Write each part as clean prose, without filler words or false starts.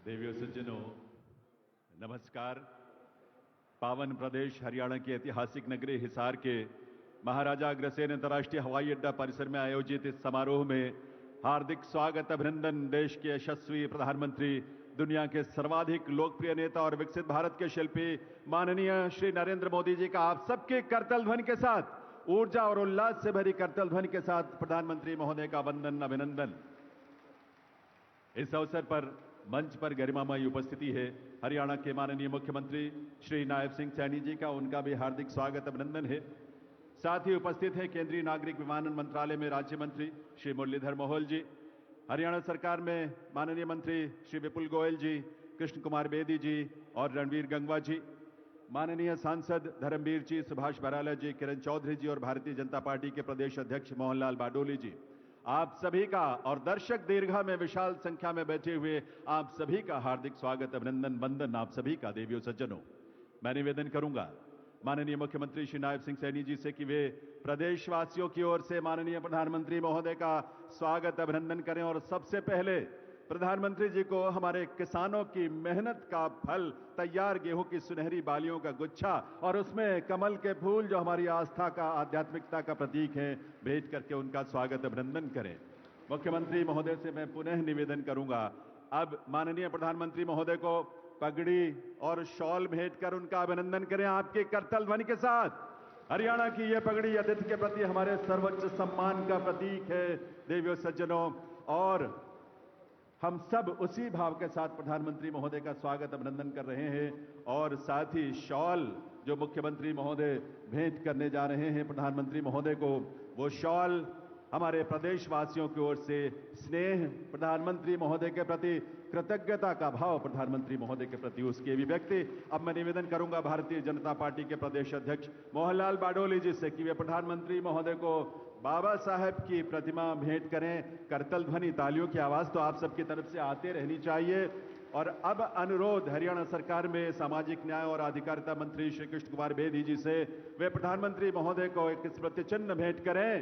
देवियों सज्जनों, नमस्कार। पावन प्रदेश हरियाणा की ऐतिहासिक नगरी हिसार के महाराजा अग्रसेन अंतर्राष्ट्रीय हवाई अड्डा परिसर में आयोजित इस समारोह में हार्दिक स्वागत अभिनंदन। देश के यशस्वी प्रधानमंत्री, दुनिया के सर्वाधिक लोकप्रिय नेता और विकसित भारत के शिल्पी माननीय श्री नरेंद्र मोदी जी का आप सबके करतल ध्वनि के साथ, ऊर्जा और उल्लास से भरी करतल ध्वनि के साथ प्रधानमंत्री महोदय का वंदन अभिनंदन। इस अवसर पर मंच पर गरिमामयी उपस्थिति है हरियाणा के माननीय मुख्यमंत्री श्री नायब सिंह सैनी जी का, उनका भी हार्दिक स्वागत अभिनंदन है। साथ ही उपस्थित है केंद्रीय नागरिक विमानन मंत्रालय में राज्य मंत्री श्री मुरलीधर मोहोल जी, हरियाणा सरकार में माननीय मंत्री श्री विपुल गोयल जी, कृष्ण कुमार बेदी जी और रणवीर गंगवा जी, माननीय सांसद धर्मवीर जी, सुभाष बराला जी, किरण चौधरी जी और भारतीय जनता पार्टी के प्रदेश अध्यक्ष मोहनलाल बाडोली जी, आप सभी का और दर्शक दीर्घा में विशाल संख्या में बैठे हुए आप सभी का हार्दिक स्वागत अभिनंदन वंदन आप सभी का। देवियों सज्जनों, मैं निवेदन करूंगा माननीय मुख्यमंत्री श्री नायब सिंह सैनी जी से कि वे प्रदेशवासियों की ओर से माननीय प्रधानमंत्री महोदय का स्वागत अभिनंदन करें और सबसे पहले प्रधानमंत्री जी को हमारे किसानों की मेहनत का फल, तैयार गेहूं की सुनहरी बालियों का गुच्छा और उसमें कमल के फूल जो हमारी आस्था का, आध्यात्मिकता का प्रतीक है, भेंट करके उनका स्वागत अभिनंदन करें। मुख्यमंत्री महोदय से मैं पुनः निवेदन करूंगा, अब माननीय प्रधानमंत्री महोदय को पगड़ी और शॉल भेंट कर उनका अभिनंदन करें आपके करतल ध्वनि के साथ। हरियाणा की यह पगड़ी अतिथि के प्रति हमारे सर्वोच्च सम्मान का प्रतीक है। देवियों सज्जनों, और हम सब उसी भाव के साथ प्रधानमंत्री महोदय का स्वागत अभिनंदन कर रहे हैं और साथ ही शॉल जो मुख्यमंत्री महोदय भेंट करने जा रहे हैं प्रधानमंत्री महोदय को, वो शॉल हमारे प्रदेशवासियों की ओर से स्नेह, प्रधानमंत्री महोदय के प्रति कृतज्ञता का भाव, प्रधानमंत्री महोदय के प्रति उसकी अभिव्यक्ति। अब मैं निवेदन करूंगा भारतीय जनता पार्टी के प्रदेश अध्यक्ष मोहनलाल बाडोली जी से कि वे प्रधानमंत्री महोदय को बाबा साहेब की प्रतिमा भेंट करें। करतल ध्वनि, तालियों की आवाज तो आप सबकी तरफ से आते रहनी चाहिए। और अब अनुरोध हरियाणा सरकार में सामाजिक न्याय और अधिकारिता मंत्री श्री कृष्ण कुमार बेदी जी से, वे प्रधानमंत्री महोदय को एक स्मृति चिन्ह भेंट करें।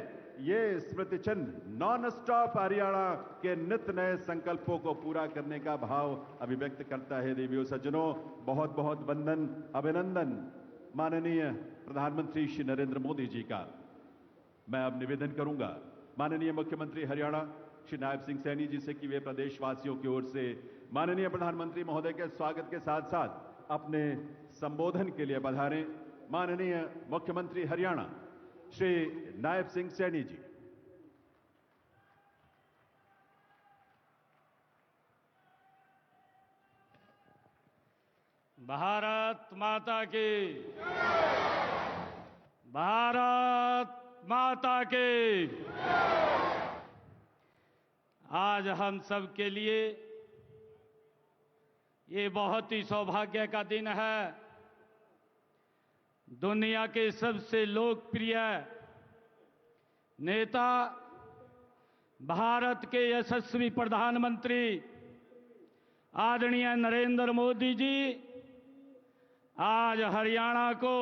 ये स्मृति चिन्ह नॉन स्टॉप हरियाणा के नित नए संकल्पों को पूरा करने का भाव अभिव्यक्त करता है। देवियों सज्जनों, बहुत बहुत वंदन अभिनंदन माननीय प्रधानमंत्री श्री नरेंद्र मोदी जी का। मैं अब निवेदन करूंगा माननीय मुख्यमंत्री हरियाणा श्री नायब सिंह सैनी जी से कि वे प्रदेशवासियों की ओर से माननीय प्रधानमंत्री महोदय के स्वागत के साथ साथ अपने संबोधन के लिए पधारें। माननीय मुख्यमंत्री हरियाणा श्री नायब सिंह सैनी जी। भारत माता की, भारत माता की। आज हम सब के लिए ये बहुत ही सौभाग्य का दिन है। दुनिया के सबसे लोकप्रिय नेता, भारत के यशस्वी प्रधानमंत्री आदरणीय नरेंद्र मोदी जी आज हरियाणा को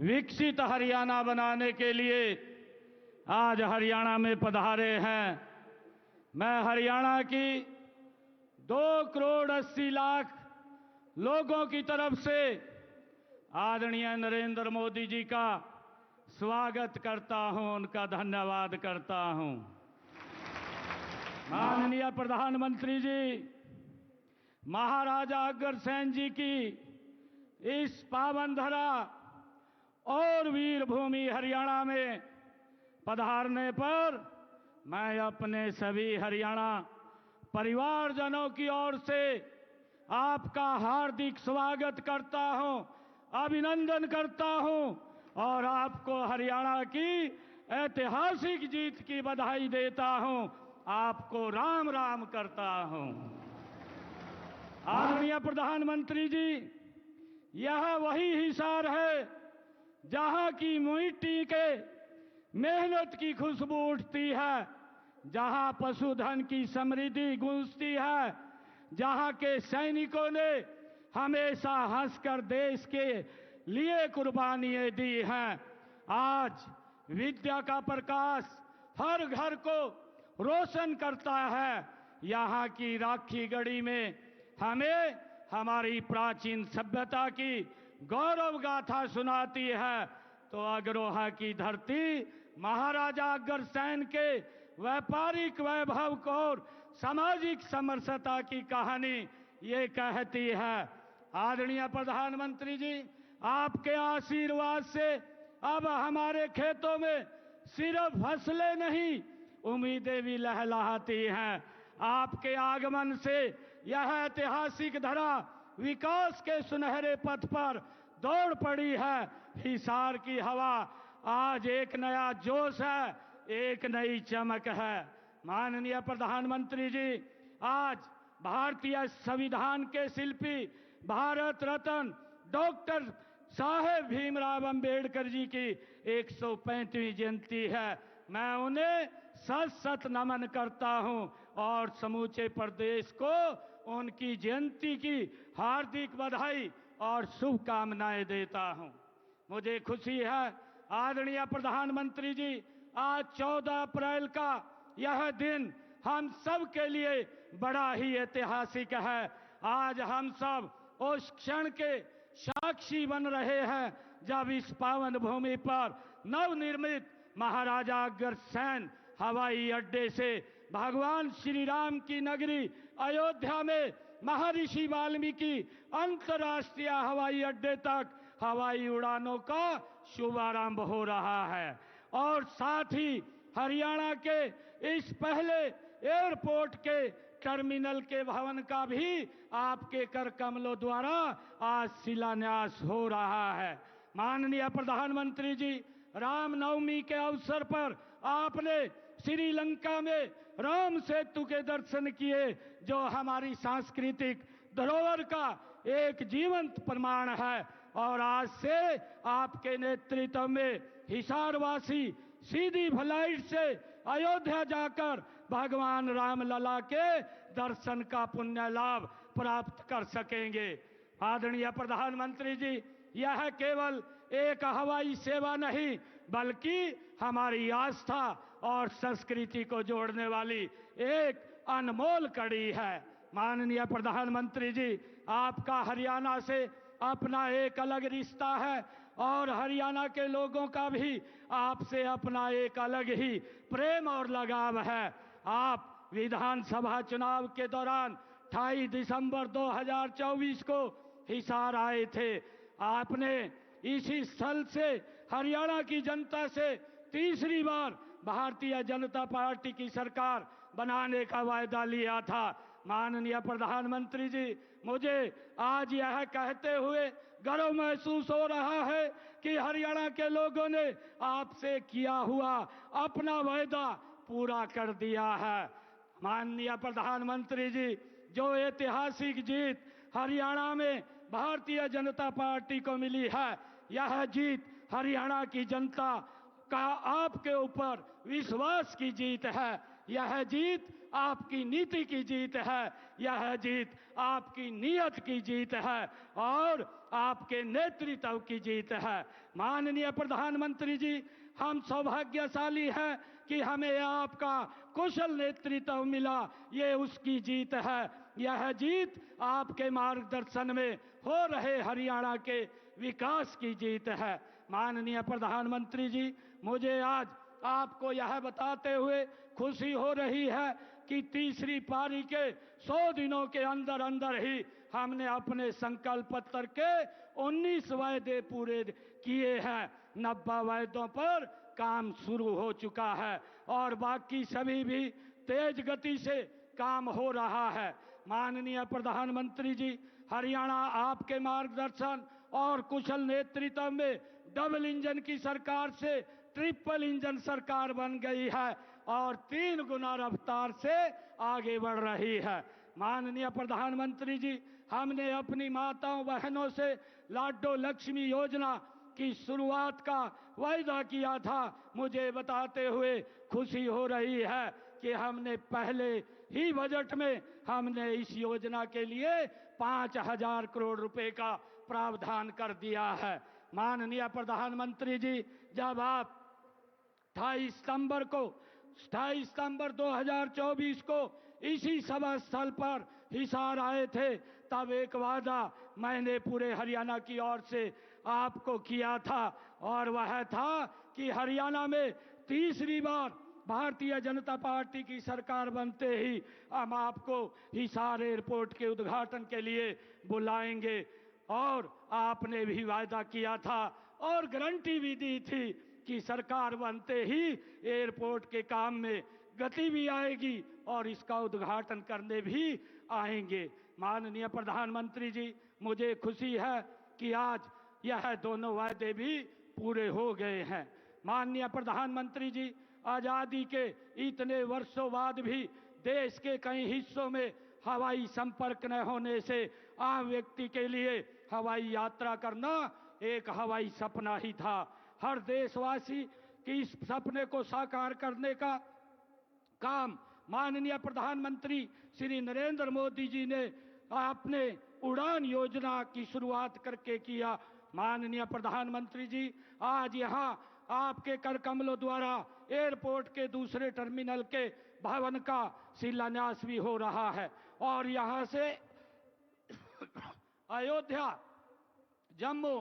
विकसित हरियाणा बनाने के लिए आज हरियाणा में पधारे हैं। मैं हरियाणा की 2,80,00,000 लोगों की तरफ से आदरणीय नरेंद्र मोदी जी का स्वागत करता हूं, उनका धन्यवाद करता हूं। माननीय प्रधानमंत्री जी, महाराजा अग्रसेन जी की इस पावन धरा और वीर भूमि हरियाणा में पधारने पर मैं अपने सभी हरियाणा परिवारजनों की ओर से आपका हार्दिक स्वागत करता हूं, अभिनंदन करता हूं और आपको हरियाणा की ऐतिहासिक जीत की बधाई देता हूं। आपको राम राम करता हूं। आदरणीय प्रधानमंत्री जी, यह वही हिसार है जहां की मिट्टी के मेहनत की खुशबू उठती है, जहां पशुधन की समृद्धि गूंजती है, जहां के सैनिकों ने हमेशा हंसकर देश के लिए कुर्बानियां दी हैं। आज विद्या का प्रकाश हर घर को रोशन करता है। यहाँ की राखी गढ़ी में हमें हमारी प्राचीन सभ्यता की गौरव गाथा सुनाती है। तो अग्रोहा की धरती महाराजा अग्रसेन के व्यापारिक वैभव को और सामाजिक समरसता की कहानी ये कहती है। आदरणीय प्रधानमंत्री जी, आपके आशीर्वाद से अब हमारे खेतों में सिर्फ फसलें नहीं, उम्मीदें भी लहलहाती हैं। आपके आगमन से यह ऐतिहासिक धरा विकास के सुनहरे पथ पर दौड़ पड़ी है। हिसार की हवा आज एक नया जोश है, एक नई चमक है। माननीय प्रधानमंत्री जी, आज भारतीय संविधान के शिल्पी भारत रत्न डॉक्टर साहेब भीमराव अंबेडकर जी की 135वीं जयंती है। मैं उन्हें सत सत नमन करता हूं और समूचे प्रदेश को उनकी जयंती की हार्दिक बधाई और शुभकामनाएं देता हूं। मुझे खुशी है आदरणीय प्रधानमंत्री जी, आज 14 अप्रैल का यह दिन हम सब के लिए बड़ा ही ऐतिहासिक है। आज हम सब उस क्षण के साक्षी बन रहे हैं जब इस पावन भूमि पर नवनिर्मित महाराजा अग्रसेन हवाई अड्डे से भगवान श्री राम की नगरी अयोध्या में महर्षि वाल्मीकि अंतर्राष्ट्रीय हवाई अड्डे तक हवाई उड़ानों का शुभारंभ हो रहा है। और साथ ही हरियाणा के इस पहले एयरपोर्ट के टर्मिनल के भवन का भी आपके कर कमलों द्वारा आज शिलान्यास हो रहा है। माननीय प्रधानमंत्री जी, रामनवमी के अवसर पर आपने श्रीलंका में राम सेतु के दर्शन किए, जो हमारी सांस्कृतिक धरोहर का एक जीवंत प्रमाण है। और आज से आपके नेतृत्व में हिसारवासी सीधी फ्लाइट से अयोध्या जाकर भगवान रामलला के दर्शन का पुण्य लाभ प्राप्त कर सकेंगे। आदरणीय प्रधानमंत्री जी, यह केवल एक हवाई सेवा नहीं बल्कि हमारी आस्था और संस्कृति को जोड़ने वाली एक अनमोल कड़ी है। माननीय प्रधानमंत्री जी, आपका हरियाणा से अपना एक अलग रिश्ता है और हरियाणा के लोगों का भी आपसे अपना एक अलग ही प्रेम और लगाव है। आप विधानसभा चुनाव के दौरान 28 दिसंबर 2024 को हिसार आए थे। आपने इसी स्थल से हरियाणा की जनता से तीसरी बार भारतीय जनता पार्टी की सरकार बनाने का वायदा लिया था। माननीय प्रधानमंत्री जी, मुझे आज यह कहते हुए गर्व महसूस हो रहा है कि हरियाणा के लोगों ने आपसे किया हुआ अपना वायदा पूरा कर दिया है। माननीय प्रधानमंत्री जी, जो ऐतिहासिक जीत हरियाणा में भारतीय जनता पार्टी को मिली है, यह जीत हरियाणा की जनता का आपके ऊपर विश्वास की जीत है। यह जीत आपकी नीति की जीत है। यह जीत आपकी नीयत की जीत है और आपके नेतृत्व की जीत है। माननीय प्रधानमंत्री जी, हम सौभाग्यशाली हैं कि हमें आपका कुशल नेतृत्व मिला। ये उसकी जीत है। यह जीत आपके मार्गदर्शन में हो रहे हरियाणा के विकास की जीत है। माननीय प्रधानमंत्री जी, मुझे आज आपको यह बताते हुए खुशी हो रही है कि तीसरी पारी के 100 दिनों के अंदर अंदर ही हमने अपने संकल्प पत्र के 19 वायदे पूरे किए हैं। 90 वायदों पर काम शुरू हो चुका है और बाकी सभी भी तेज गति से काम हो रहा है। माननीय प्रधानमंत्री जी, हरियाणा आपके मार्गदर्शन और कुशल नेतृत्व में डबल इंजन की सरकार से ट्रिपल इंजन सरकार बन गई है और 3 गुना रफ्तार से आगे बढ़ रही है। माननीय प्रधानमंत्री जी, हमने अपनी माताओं बहनों से लाडो लक्ष्मी योजना की शुरुआत का वायदा किया था। मुझे बताते हुए खुशी हो रही है कि हमने पहले ही बजट में हमने इस योजना के लिए 5000 करोड़ रुपए का प्रावधान कर दिया है। माननीय प्रधानमंत्री जी, जब आप 28 सितंबर को 28 सितंबर 2024 को इसी सभा स्थल पर हिसार आए थे, तब एक वादा मैंने पूरे हरियाणा की ओर से आपको किया था, और वह था कि हरियाणा में तीसरी बार भारतीय जनता पार्टी की सरकार बनते ही हम आपको हिसार एयरपोर्ट के उद्घाटन के लिए बुलाएंगे। और आपने भी वायदा किया था और गारंटी भी दी थी कि सरकार बनते ही एयरपोर्ट के काम में गति भी आएगी और इसका उद्घाटन करने भी आएंगे। माननीय प्रधानमंत्री जी, मुझे खुशी है कि आज यह दोनों वायदे भी पूरे हो गए हैं। माननीय प्रधानमंत्री जी, आजादी के इतने वर्षों बाद भी देश के कई हिस्सों में हवाई संपर्क न होने से आम व्यक्ति के लिए हवाई यात्रा करना एक हवाई सपना ही था। हर देशवासी की इस सपने को साकार करने का काम माननीय प्रधानमंत्री श्री नरेंद्र मोदी जी ने अपने उड़ान योजना की शुरुआत करके किया। माननीय प्रधानमंत्री जी, आज यहाँ आपके कर कमलों द्वारा एयरपोर्ट के दूसरे टर्मिनल के भवन का शिलान्यास भी हो रहा है और यहाँ से अयोध्या, जम्मू,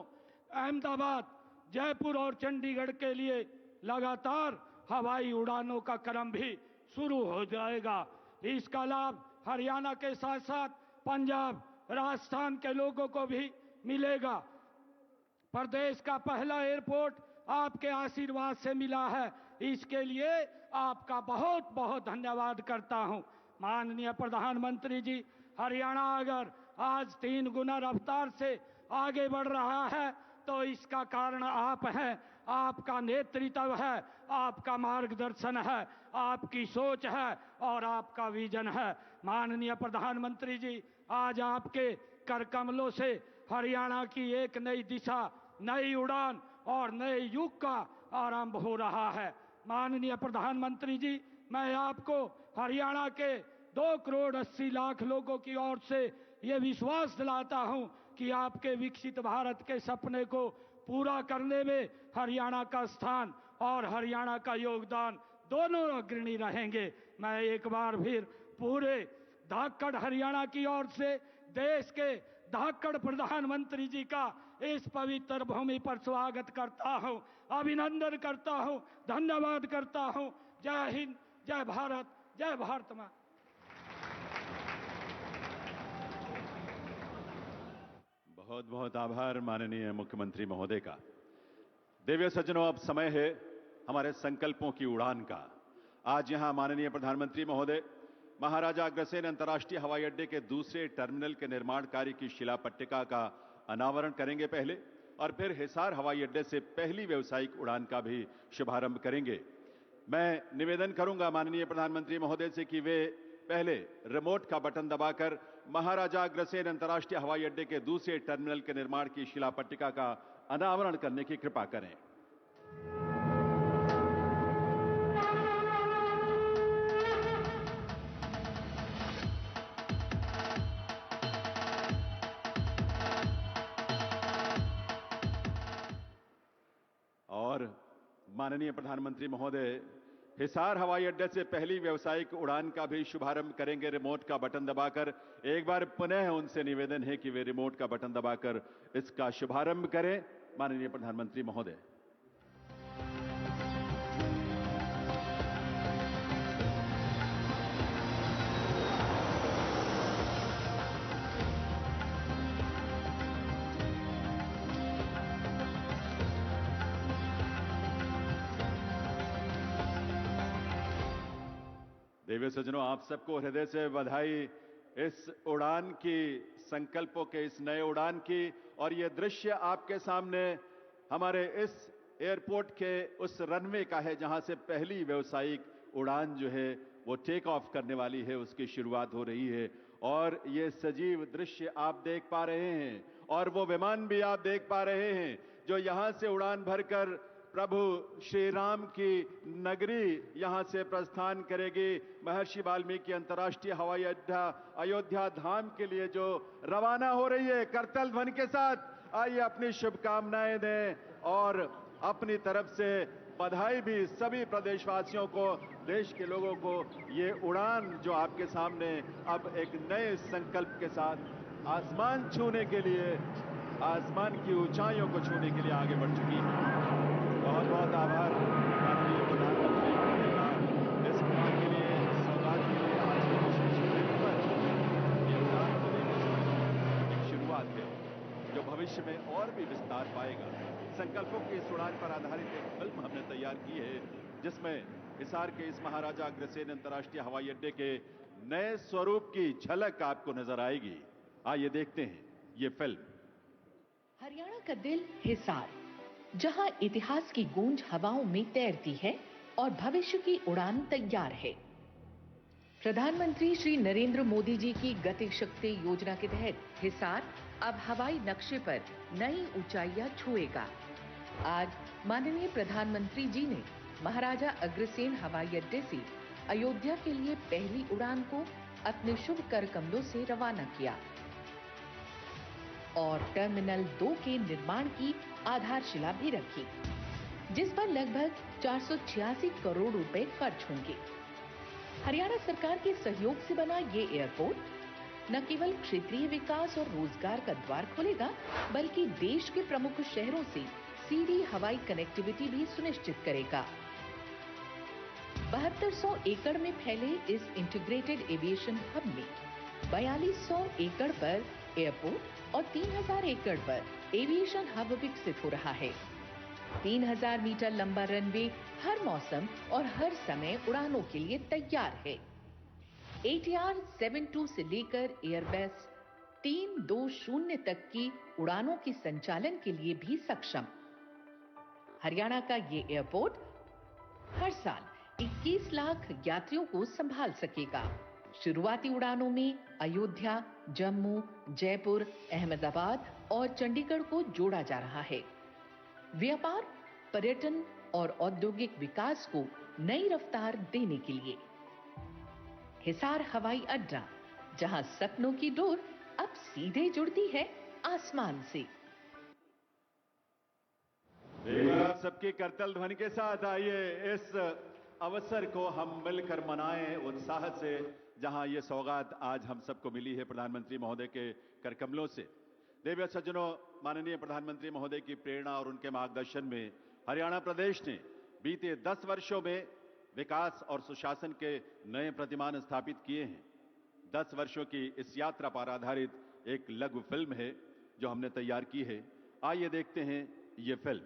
अहमदाबाद, जयपुर और चंडीगढ़ के लिए लगातार हवाई उड़ानों का क्रम भी शुरू हो जाएगा। इसका लाभ हरियाणा के साथ साथ पंजाब, राजस्थान के लोगों को भी मिलेगा। प्रदेश का पहला एयरपोर्ट आपके आशीर्वाद से मिला है, इसके लिए आपका बहुत बहुत धन्यवाद करता हूं। माननीय प्रधानमंत्री जी, हरियाणा अगर आज 3 गुना रफ्तार से आगे बढ़ रहा है तो इसका कारण आप हैं, आपका नेतृत्व है, आपका मार्गदर्शन है, आपकी सोच है और आपका विजन है। माननीय प्रधानमंत्री जी, आज आपके कर कमलों से हरियाणा की एक नई दिशा, नई उड़ान और नए युग का आरंभ हो रहा है। माननीय प्रधानमंत्री जी, मैं आपको हरियाणा के 2 करोड़ 80 लाख लोगों की ओर से ये विश्वास दिलाता हूं कि आपके विकसित भारत के सपने को पूरा करने में हरियाणा का स्थान और हरियाणा का योगदान दोनों अग्रणी रहेंगे। मैं एक बार फिर पूरे धाकड़ हरियाणा की ओर से देश के धाकड़ प्रधानमंत्री जी का इस पवित्र भूमि पर स्वागत करता हूं, अभिनंदन करता हूं, धन्यवाद करता हूं। जय हिंद, जय भारत, जय भारत मां। बहुत बहुत आभार माननीय मुख्यमंत्री महोदय का। देवियों सज्जनों, अब समय है हमारे संकल्पों की उड़ान का। आज यहां माननीय प्रधानमंत्री महोदय महाराजा अग्रसेन अंतर्राष्ट्रीय हवाई अड्डे के दूसरे टर्मिनल के निर्माण कार्य की शिलापट्टिका का अनावरण करेंगे पहले, और फिर हिसार हवाई अड्डे से पहली व्यावसायिक उड़ान का भी शुभारंभ करेंगे। मैं निवेदन करूंगा माननीय प्रधानमंत्री महोदय से कि वे पहले रिमोट का बटन दबाकर महाराजा अग्रसेन अंतर्राष्ट्रीय हवाई अड्डे के दूसरे टर्मिनल के निर्माण की शिलापट्टिका का अनावरण करने की कृपा करें। और माननीय प्रधानमंत्री महोदय हिसार हवाई अड्डे से पहली व्यावसायिक उड़ान का भी शुभारंभ करेंगे रिमोट का बटन दबाकर। एक बार पुनः उनसे निवेदन है कि वे रिमोट का बटन दबाकर इसका शुभारंभ करें। माननीय प्रधानमंत्री महोदय। देवियों सज्जनों, आप सबको हृदय से बधाई इस उड़ान की, संकल्पों के इस नए उड़ान की। और ये दृश्य आपके सामने हमारे इस एयरपोर्ट के उस रनवे का है जहां से पहली व्यावसायिक उड़ान जो है वो टेक ऑफ करने वाली है, उसकी शुरुआत हो रही है। और ये सजीव दृश्य आप देख पा रहे हैं और वो विमान भी आप देख पा रहे हैं जो यहां से उड़ान भरकर प्रभु श्री राम की नगरी यहां से प्रस्थान करेगी। महर्षि वाल्मीकि अंतर्राष्ट्रीय हवाई अड्डा अयोध्या धाम के लिए जो रवाना हो रही है करतल ध्वनि के साथ। आइए अपनी शुभकामनाएं दें और अपनी तरफ से बधाई भी सभी प्रदेशवासियों को, देश के लोगों को। ये उड़ान जो आपके सामने अब एक नए संकल्प के साथ आसमान छूने के लिए, आसमान की ऊंचाइयों को छूने के लिए आगे बढ़ चुकी है। बहुत बहुत आभार माननीय प्रधानमंत्री महोदय का इस उड़ान के लिए, इस सौगात के लिए। आज के विशेष दिन पर ये उड़ान को लेकर एक शुरुआत है जो भविष्य में और भी विस्तार पाएगा। संकल्पों की इस उड़ान पर आधारित एक फिल्म हमने तैयार की है जिसमें हिसार के इस महाराजा अग्रसेन अंतर्राष्ट्रीय हवाई अड्डे के नए स्वरूप की झलक आपको नजर आएगी। आइए देखते हैं ये फिल्म। हरियाणा का दिल हिसार, जहां इतिहास की गूंज हवाओं में तैरती है और भविष्य की उड़ान तैयार है। प्रधानमंत्री श्री नरेंद्र मोदी जी की गति शक्ति योजना के तहत हिसार अब हवाई नक्शे पर नई ऊंचाइयां छुएगा। आज माननीय प्रधानमंत्री जी ने महाराजा अग्रसेन हवाई अड्डे से अयोध्या के लिए पहली उड़ान को अपने शुभ कर कमलों से रवाना किया और टर्मिनल 2 के निर्माण की आधारशिला भी रखी, जिस पर लगभग 486 करोड़ रुपए खर्च होंगे। हरियाणा सरकार के सहयोग से बना ये एयरपोर्ट न केवल क्षेत्रीय विकास और रोजगार का द्वार खोलेगा, बल्कि देश के प्रमुख शहरों से सीधी हवाई कनेक्टिविटी भी सुनिश्चित करेगा। 7200 एकड़ में फैले इस इंटीग्रेटेड एविएशन हब में 4200 एकड़ पर एयरपोर्ट और 3000 एकड़ पर एविएशन हब विकसित हो रहा है। 3000 मीटर लंबा रनवे हर मौसम और हर समय उड़ानों के लिए तैयार है। ATR 72 से लेकर एयरबस 320 तक की उड़ानों के संचालन के लिए भी सक्षम। हरियाणा का ये एयरपोर्ट हर साल 21 लाख यात्रियों को संभाल सकेगा। शुरुआती उड़ानों में अयोध्या, जम्मू, जयपुर, अहमदाबाद और चंडीगढ़ को जोड़ा जा रहा है। व्यापार, पर्यटन और औद्योगिक विकास को नई रफ्तार देने के लिए हिसार हवाई अड्डा, जहां सपनों की डोर अब सीधे जुड़ती है आसमान से। आप सबकी करतल ध्वनि के साथ आइए इस अवसर को हम मिलकर मनाएं उत्साह से, जहां ये सौगात आज हम सबको मिली है प्रधानमंत्री महोदय के करकमलों से। देवी सज्जनों, माननीय प्रधानमंत्री महोदय की प्रेरणा और उनके मार्गदर्शन में हरियाणा प्रदेश ने बीते 10 वर्षों में विकास और सुशासन के नए प्रतिमान स्थापित किए हैं। 10 वर्षों की इस यात्रा पर आधारित एक लघु फिल्म है जो हमने तैयार की है। आइए देखते हैं ये फिल्म।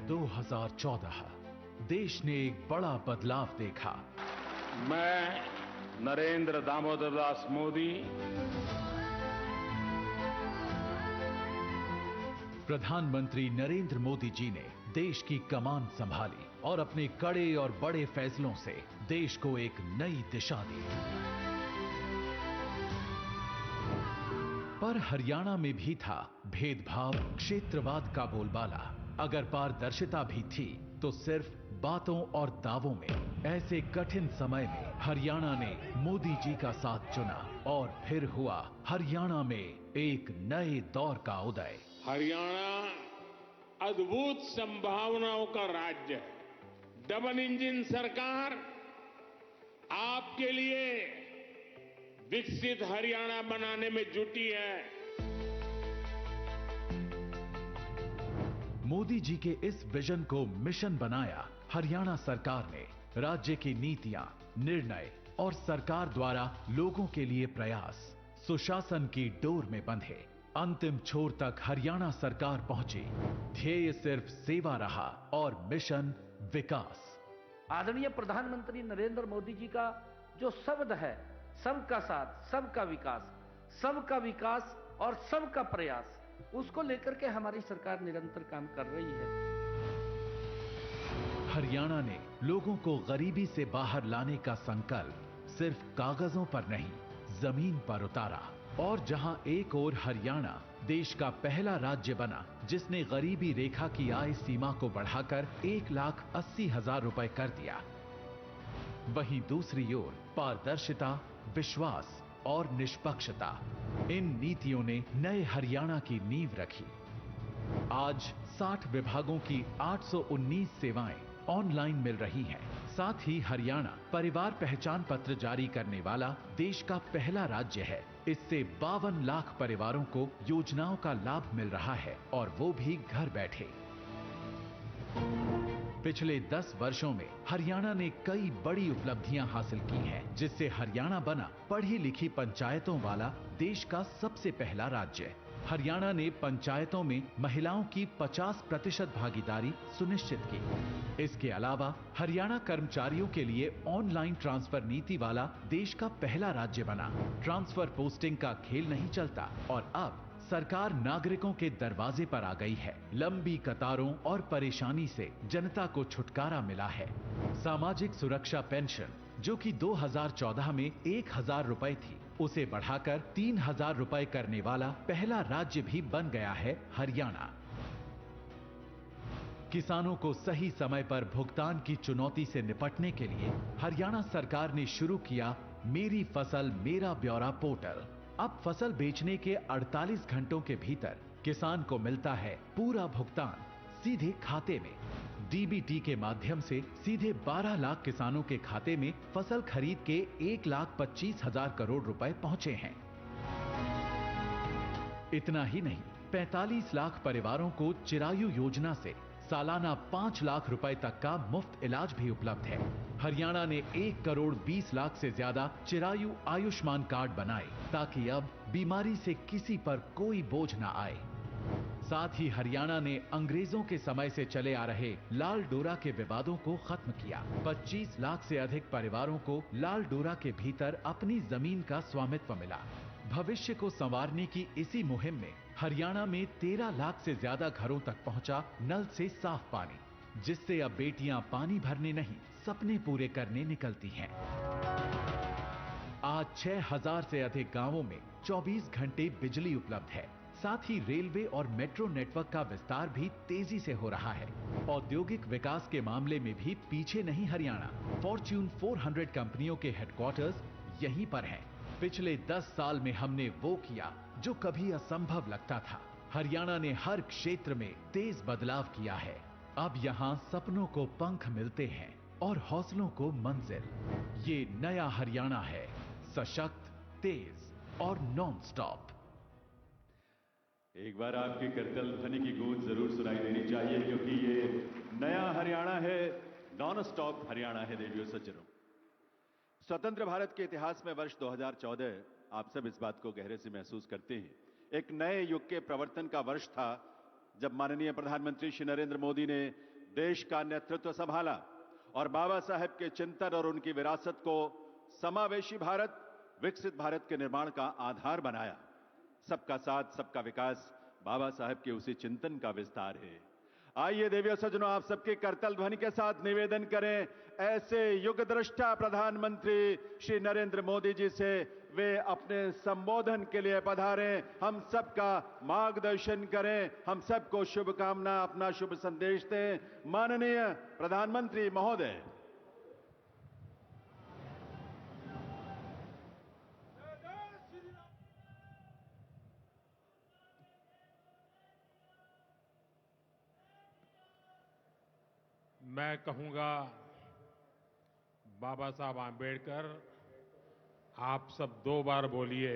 2014 देश ने एक बड़ा बदलाव देखा। मैं नरेंद्र दामोदर दास मोदी प्रधानमंत्री नरेंद्र मोदी जी ने देश की कमान संभाली और अपने कड़े और बड़े फैसलों से देश को एक नई दिशा दी। पर हरियाणा में भी था भेदभाव, क्षेत्रवाद का बोलबाला। अगर पारदर्शिता भी थी तो सिर्फ बातों और दावों में। ऐसे कठिन समय में हरियाणा ने मोदी जी का साथ चुना और फिर हुआ हरियाणा में एक नए दौर का उदय। हरियाणा अद्भुत संभावनाओं का राज्य है। डबल इंजन सरकार आपके लिए विकसित हरियाणा बनाने में जुटी है। मोदी जी के इस विजन को मिशन बनाया हरियाणा सरकार ने। राज्य की नीतियां, निर्णय और सरकार द्वारा लोगों के लिए प्रयास सुशासन की डोर में बंधे। अंतिम छोर तक हरियाणा सरकार पहुंची। ध्येय सिर्फ सेवा रहा और मिशन विकास। आदरणीय प्रधानमंत्री नरेंद्र मोदी जी का जो शब्द है, सबका साथ, सबका विकास और सबका प्रयास, उसको लेकर के हमारी सरकार निरंतर काम कर रही है। हरियाणा ने लोगों को गरीबी से बाहर लाने का संकल्प सिर्फ कागजों पर नहीं, जमीन पर उतारा। और जहां एक ओर हरियाणा देश का पहला राज्य बना जिसने गरीबी रेखा की आय सीमा को बढ़ाकर 1,80,000 रुपए कर दिया, वहीं दूसरी ओर पारदर्शिता, विश्वास और निष्पक्षता, इन नीतियों ने नए हरियाणा की नींव रखी। आज 60 विभागों की 819 सेवाएं ऑनलाइन मिल रही हैं। साथ ही हरियाणा परिवार पहचान पत्र जारी करने वाला देश का पहला राज्य है। इससे 52 लाख परिवारों को योजनाओं का लाभ मिल रहा है और वो भी घर बैठे। पिछले 10 वर्षों में हरियाणा ने कई बड़ी उपलब्धियां हासिल की हैं, जिससे हरियाणा बना पढ़ी लिखी पंचायतों वाला देश का सबसे पहला राज्य। हरियाणा ने पंचायतों में महिलाओं की 50% भागीदारी सुनिश्चित की। इसके अलावा हरियाणा कर्मचारियों के लिए ऑनलाइन ट्रांसफर नीति वाला देश का पहला राज्य बना। ट्रांसफर पोस्टिंग का खेल नहीं चलता और अब सरकार नागरिकों के दरवाजे पर आ गई है। लंबी कतारों और परेशानी से जनता को छुटकारा मिला है। सामाजिक सुरक्षा पेंशन जो कि 2014 में 1000 रुपए थी, उसे बढ़ाकर 3000 रुपए करने वाला पहला राज्य भी बन गया है हरियाणा। किसानों को सही समय पर भुगतान की चुनौती से निपटने के लिए हरियाणा सरकार ने शुरू किया मेरी फसल मेरा ब्यौरा पोर्टल। अब फसल बेचने के 48 घंटों के भीतर किसान को मिलता है पूरा भुगतान सीधे खाते में। डीबीटी के माध्यम से सीधे 12 लाख किसानों के खाते में फसल खरीद के 1,25,000 करोड़ रुपए पहुंचे हैं। इतना ही नहीं, 45 लाख परिवारों को चिरायु योजना से सालाना 5 लाख रुपए तक का मुफ्त इलाज भी उपलब्ध है। हरियाणा ने 1 करोड़ 20 लाख से ज्यादा चिरायु आयुष्मान कार्ड बनाए ताकि अब बीमारी से किसी पर कोई बोझ न आए। साथ ही हरियाणा ने अंग्रेजों के समय से चले आ रहे लाल डोरा के विवादों को खत्म किया। 25 लाख से अधिक परिवारों को लाल डोरा के भीतर अपनी जमीन का स्वामित्व मिला। भविष्य को संवारने की इसी मुहिम में हरियाणा में 13 लाख से ज्यादा घरों तक पहुंचा नल से साफ पानी, जिससे अब बेटियां पानी भरने नहीं सपने पूरे करने निकलती हैं। आज 6000 से अधिक गांवों में 24 घंटे बिजली उपलब्ध है। साथ ही रेलवे और मेट्रो नेटवर्क का विस्तार भी तेजी से हो रहा है। औद्योगिक विकास के मामले में भी पीछे नहीं हरियाणा। फॉर्च्यून 400 कंपनियों के हेडक्वार्टर्स यहीं पर हैं। पिछले 10 साल में हमने वो किया जो कभी असंभव लगता था। हरियाणा ने हर क्षेत्र में तेज बदलाव किया है। अब यहाँ सपनों को पंख मिलते हैं और हौसलों को मंजिल। ये नया हरियाणा है, सशक्त, तेज और नॉन स्टॉप। एक बार आपकी करतल ध्वनि की गूंज जरूर सुनाई देनी चाहिए, क्योंकि ये नया हरियाणा है, नॉन स्टॉप हरियाणा है। देवियों सज्जनों, स्वतंत्र भारत के इतिहास में वर्ष 2014 आप सब इस बात को गहरे से महसूस करते हैं, एक नए युग के प्रवर्तन का वर्ष था, जब माननीय प्रधानमंत्री श्री नरेंद्र मोदी ने देश का नेतृत्व संभाला और बाबा साहेब के चिंतन और उनकी विरासत को समावेशी भारत, विकसित भारत के निर्माण का आधार बनाया। सबका साथ सबका विकास बाबा साहेब के उसी चिंतन का विस्तार है। आइए देवियों सज्जनों, आप सबके करतल ध्वनि के साथ निवेदन करें ऐसे युग दृष्टा प्रधानमंत्री श्री नरेंद्र मोदी जी से वे अपने संबोधन के लिए पधारें, हम सबका मार्गदर्शन करें, हम सबको शुभकामना, अपना शुभ संदेश दें। माननीय प्रधानमंत्री महोदय। मैं कहूंगा, बाबा साहब आंबेडकर, आप सब 2 बार बोलिए,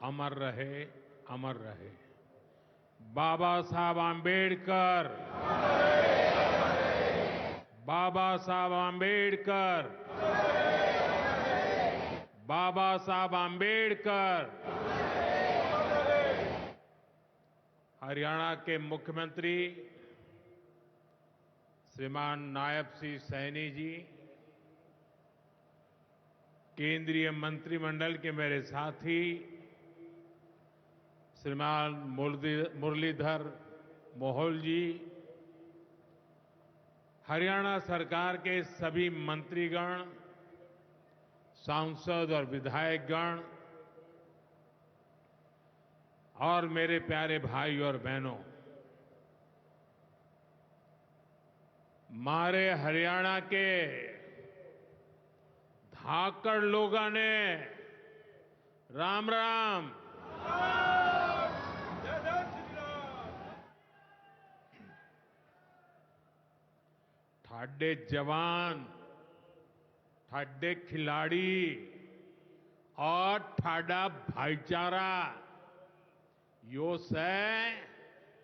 अमर रहे, अमर रहे। बाबा साहब आंबेडकर, बाबा साहब आंबेडकर, बाबा साहब आंबेडकर। हरियाणा के मुख्यमंत्री श्रीमान नायब सिंह सैनी जी, केंद्रीय मंत्रिमंडल के मेरे साथी श्रीमान मुरलीधर मोहोल जी, हरियाणा सरकार के सभी मंत्रीगण, सांसद और विधायकगण और मेरे प्यारे भाई और बहनों, मारे हरियाणा के धाकड़ लोगों ने राम राम। ठाडे जवान, ठाडे खिलाड़ी और ठाडा भाईचारा यो से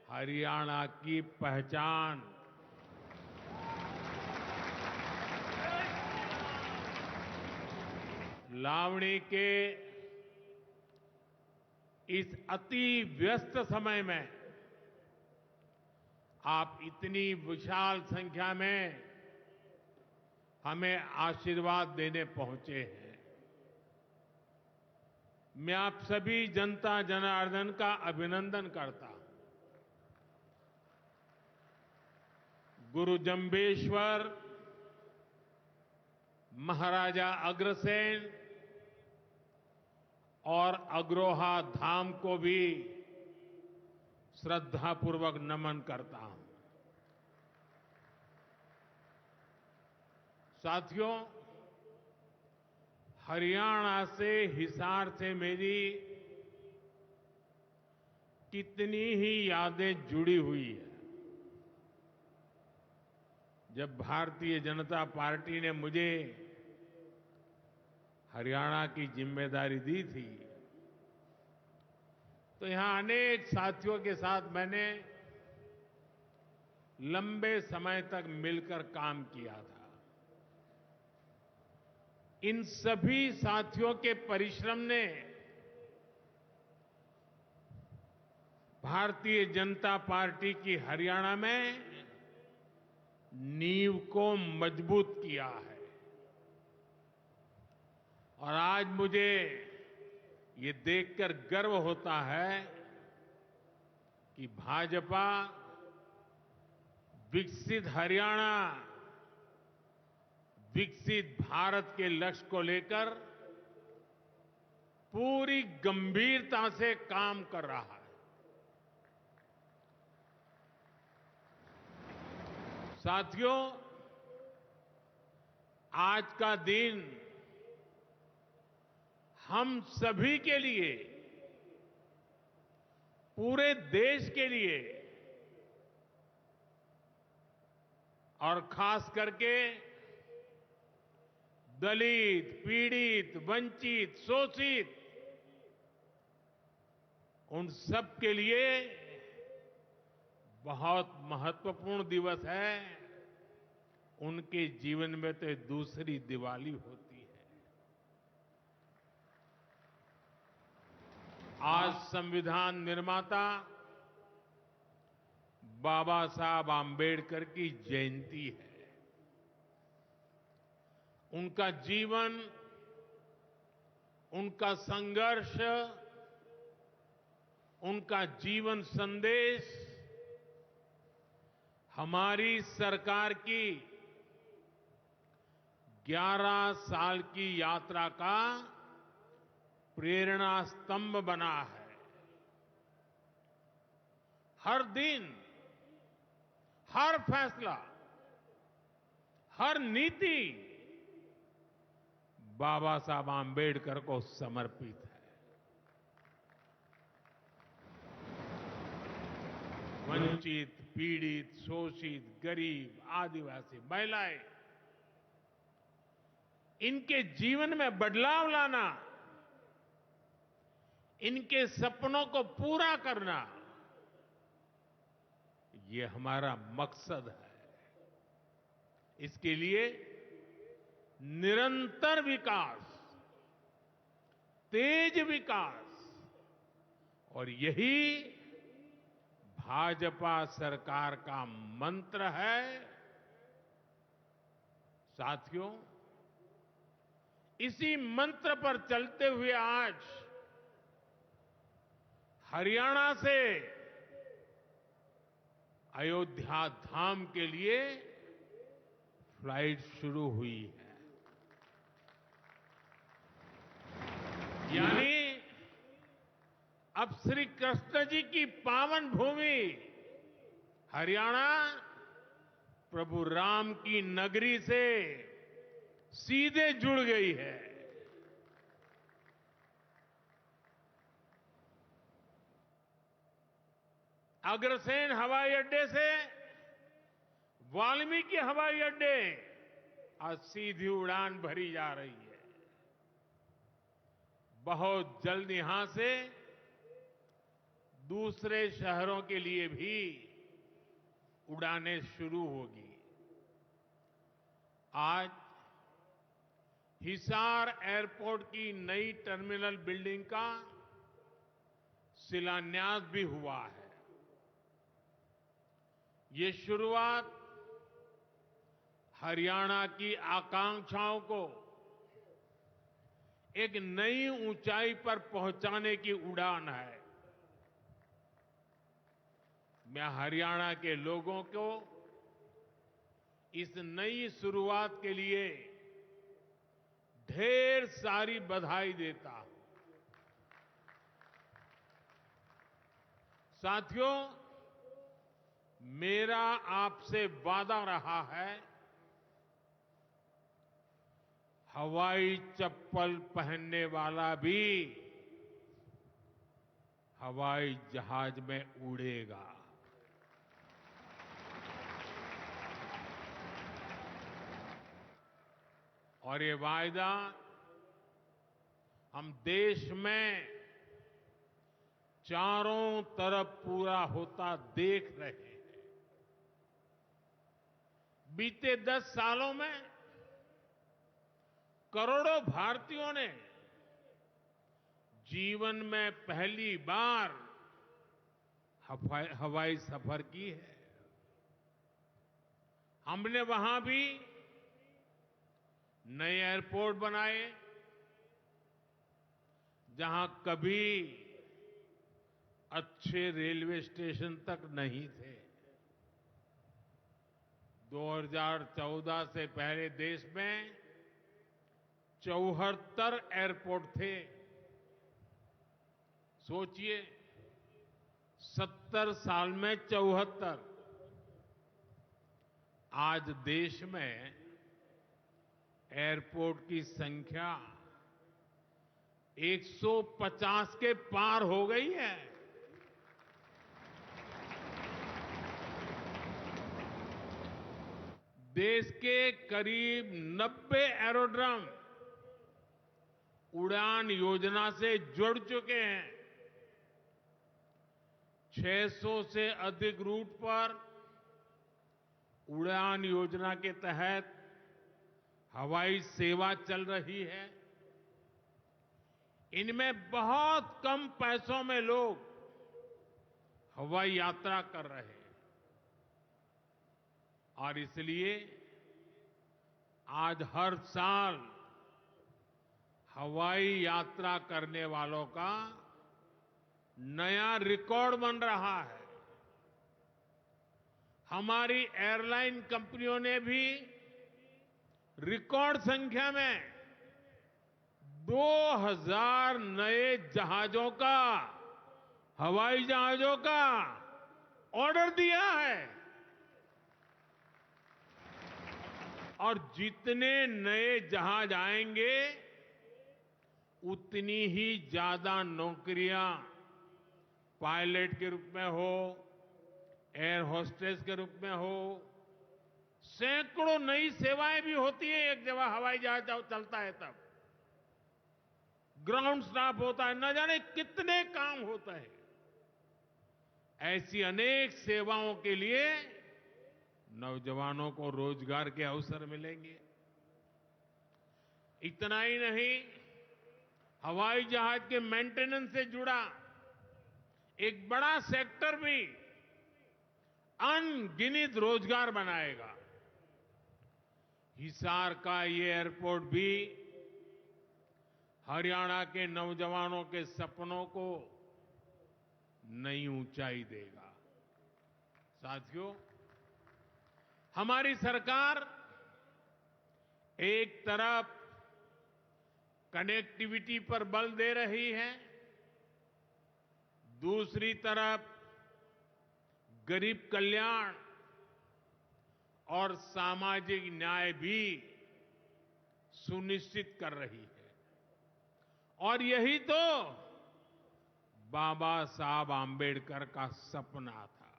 हरियाणा की पहचान। लावणी के इस अति व्यस्त समय में आप इतनी विशाल संख्या में हमें आशीर्वाद देने पहुंचे हैं। मैं आप सभी जनता जनार्दन का अभिनंदन करता हूं। गुरु जंबेश्वर, महाराजा अग्रसेन और अग्रोहा धाम को भी श्रद्धापूर्वक नमन करता हूं। साथियों, हरियाणा से, हिसार से मेरी कितनी ही यादें जुड़ी हुई है। जब भारतीय जनता पार्टी ने मुझे हरियाणा की जिम्मेदारी दी थी, तो यहां अनेक साथियों के साथ मैंने लंबे समय तक मिलकर काम किया था। इन सभी साथियों के परिश्रम ने भारतीय जनता पार्टी की हरियाणा में नींव को मजबूत किया है। और आज मुझे ये देखकर गर्व होता है कि भाजपा विकसित हरियाणा, विकसित भारत के लक्ष्य को लेकर पूरी गंभीरता से काम कर रहा है। साथियों, आज का दिन हम सभी के लिए, पूरे देश के लिए और खास करके दलित, पीड़ित, वंचित, शोषित, उन सब के लिए बहुत महत्वपूर्ण दिवस है। उनके जीवन में तो दूसरी दिवाली होती है। आज संविधान निर्माता बाबा साहब आंबेडकर की जयंती है। उनका जीवन, उनका संघर्ष, उनका जीवन संदेश हमारी सरकार की 11 साल की यात्रा का प्रेरणा स्तंभ बना है। हर दिन, हर फैसला, हर नीति बाबा साहब आंबेडकर को समर्पित है। वंचित, पीड़ित, शोषित, गरीब, आदिवासी, महिलाएं, इनके जीवन में बदलाव लाना, इनके सपनों को पूरा करना, ये हमारा मकसद है। इसके लिए निरंतर विकास, तेज विकास, और यही भाजपा सरकार का मंत्र है। साथियों, इसी मंत्र पर चलते हुए आज हरियाणा से अयोध्या धाम के लिए फ्लाइट शुरू हुई है। यानी अब श्री कृष्ण जी की पावन भूमि हरियाणा प्रभु राम की नगरी से सीधे जुड़ गई है। अग्रसेन हवाई अड्डे से वाल्मीकि हवाई अड्डे आज सीधी उड़ान भरी जा रही है। बहुत जल्द यहां से दूसरे शहरों के लिए भी उड़ानें शुरू होगी। आज हिसार एयरपोर्ट की नई टर्मिनल बिल्डिंग का शिलान्यास भी हुआ है। ये शुरुआत हरियाणा की आकांक्षाओं को एक नई ऊंचाई पर पहुंचाने की उड़ान है। मैं हरियाणा के लोगों को इस नई शुरुआत के लिए ढेर सारी बधाई देता हूं। साथियों, मेरा आपसे वादा रहा है, हवाई चप्पल पहनने वाला भी हवाई जहाज में उड़ेगा। और ये वायदा हम देश में चारों तरफ पूरा होता देख रहे हैं। बीते 10 सालों में करोड़ों भारतीयों ने जीवन में पहली बार हवाई सफर की है। हमने वहां भी नए एयरपोर्ट बनाए जहां कभी अच्छे रेलवे स्टेशन तक नहीं थे। 2014 से पहले देश में 74 एयरपोर्ट थे। सोचिए, 70 साल में 74। आज देश में एयरपोर्ट की संख्या 150 के पार हो गई है। देश के करीब 90 एरोड्रम उड़ान योजना से जुड़ चुके हैं। 600 से अधिक रूट पर उड़ान योजना के तहत हवाई सेवा चल रही है। इनमें बहुत कम पैसों में लोग हवाई यात्रा कर रहे हैं और इसलिए आज हर साल हवाई यात्रा करने वालों का नया रिकॉर्ड बन रहा है। हमारी एयरलाइन कंपनियों ने भी रिकॉर्ड संख्या में 2000 नए जहाजों का, हवाई जहाजों का ऑर्डर दिया है। और जितने नए जहाज आएंगे उतनी ही ज्यादा नौकरियां पायलट के रूप में हो, एयर होस्टेस के रूप में हो, सैकड़ों नई सेवाएं भी होती है। एक जगह हवाई जहाज चलता है तब ग्राउंड स्टाफ होता है, न जाने कितने काम होते हैं। ऐसी अनेक सेवाओं के लिए नौजवानों को रोजगार के अवसर मिलेंगे। इतना ही नहीं, हवाई जहाज के मेंटेनेंस से जुड़ा एक बड़ा सेक्टर भी अनगिनत रोजगार बनाएगा। हिसार का ये एयरपोर्ट भी हरियाणा के नौजवानों के सपनों को नई ऊंचाई देगा। साथियों, हमारी सरकार एक तरफ कनेक्टिविटी पर बल दे रही है, दूसरी तरफ गरीब कल्याण और सामाजिक न्याय भी सुनिश्चित कर रही है। और यही तो बाबा साहब आंबेडकर का सपना था।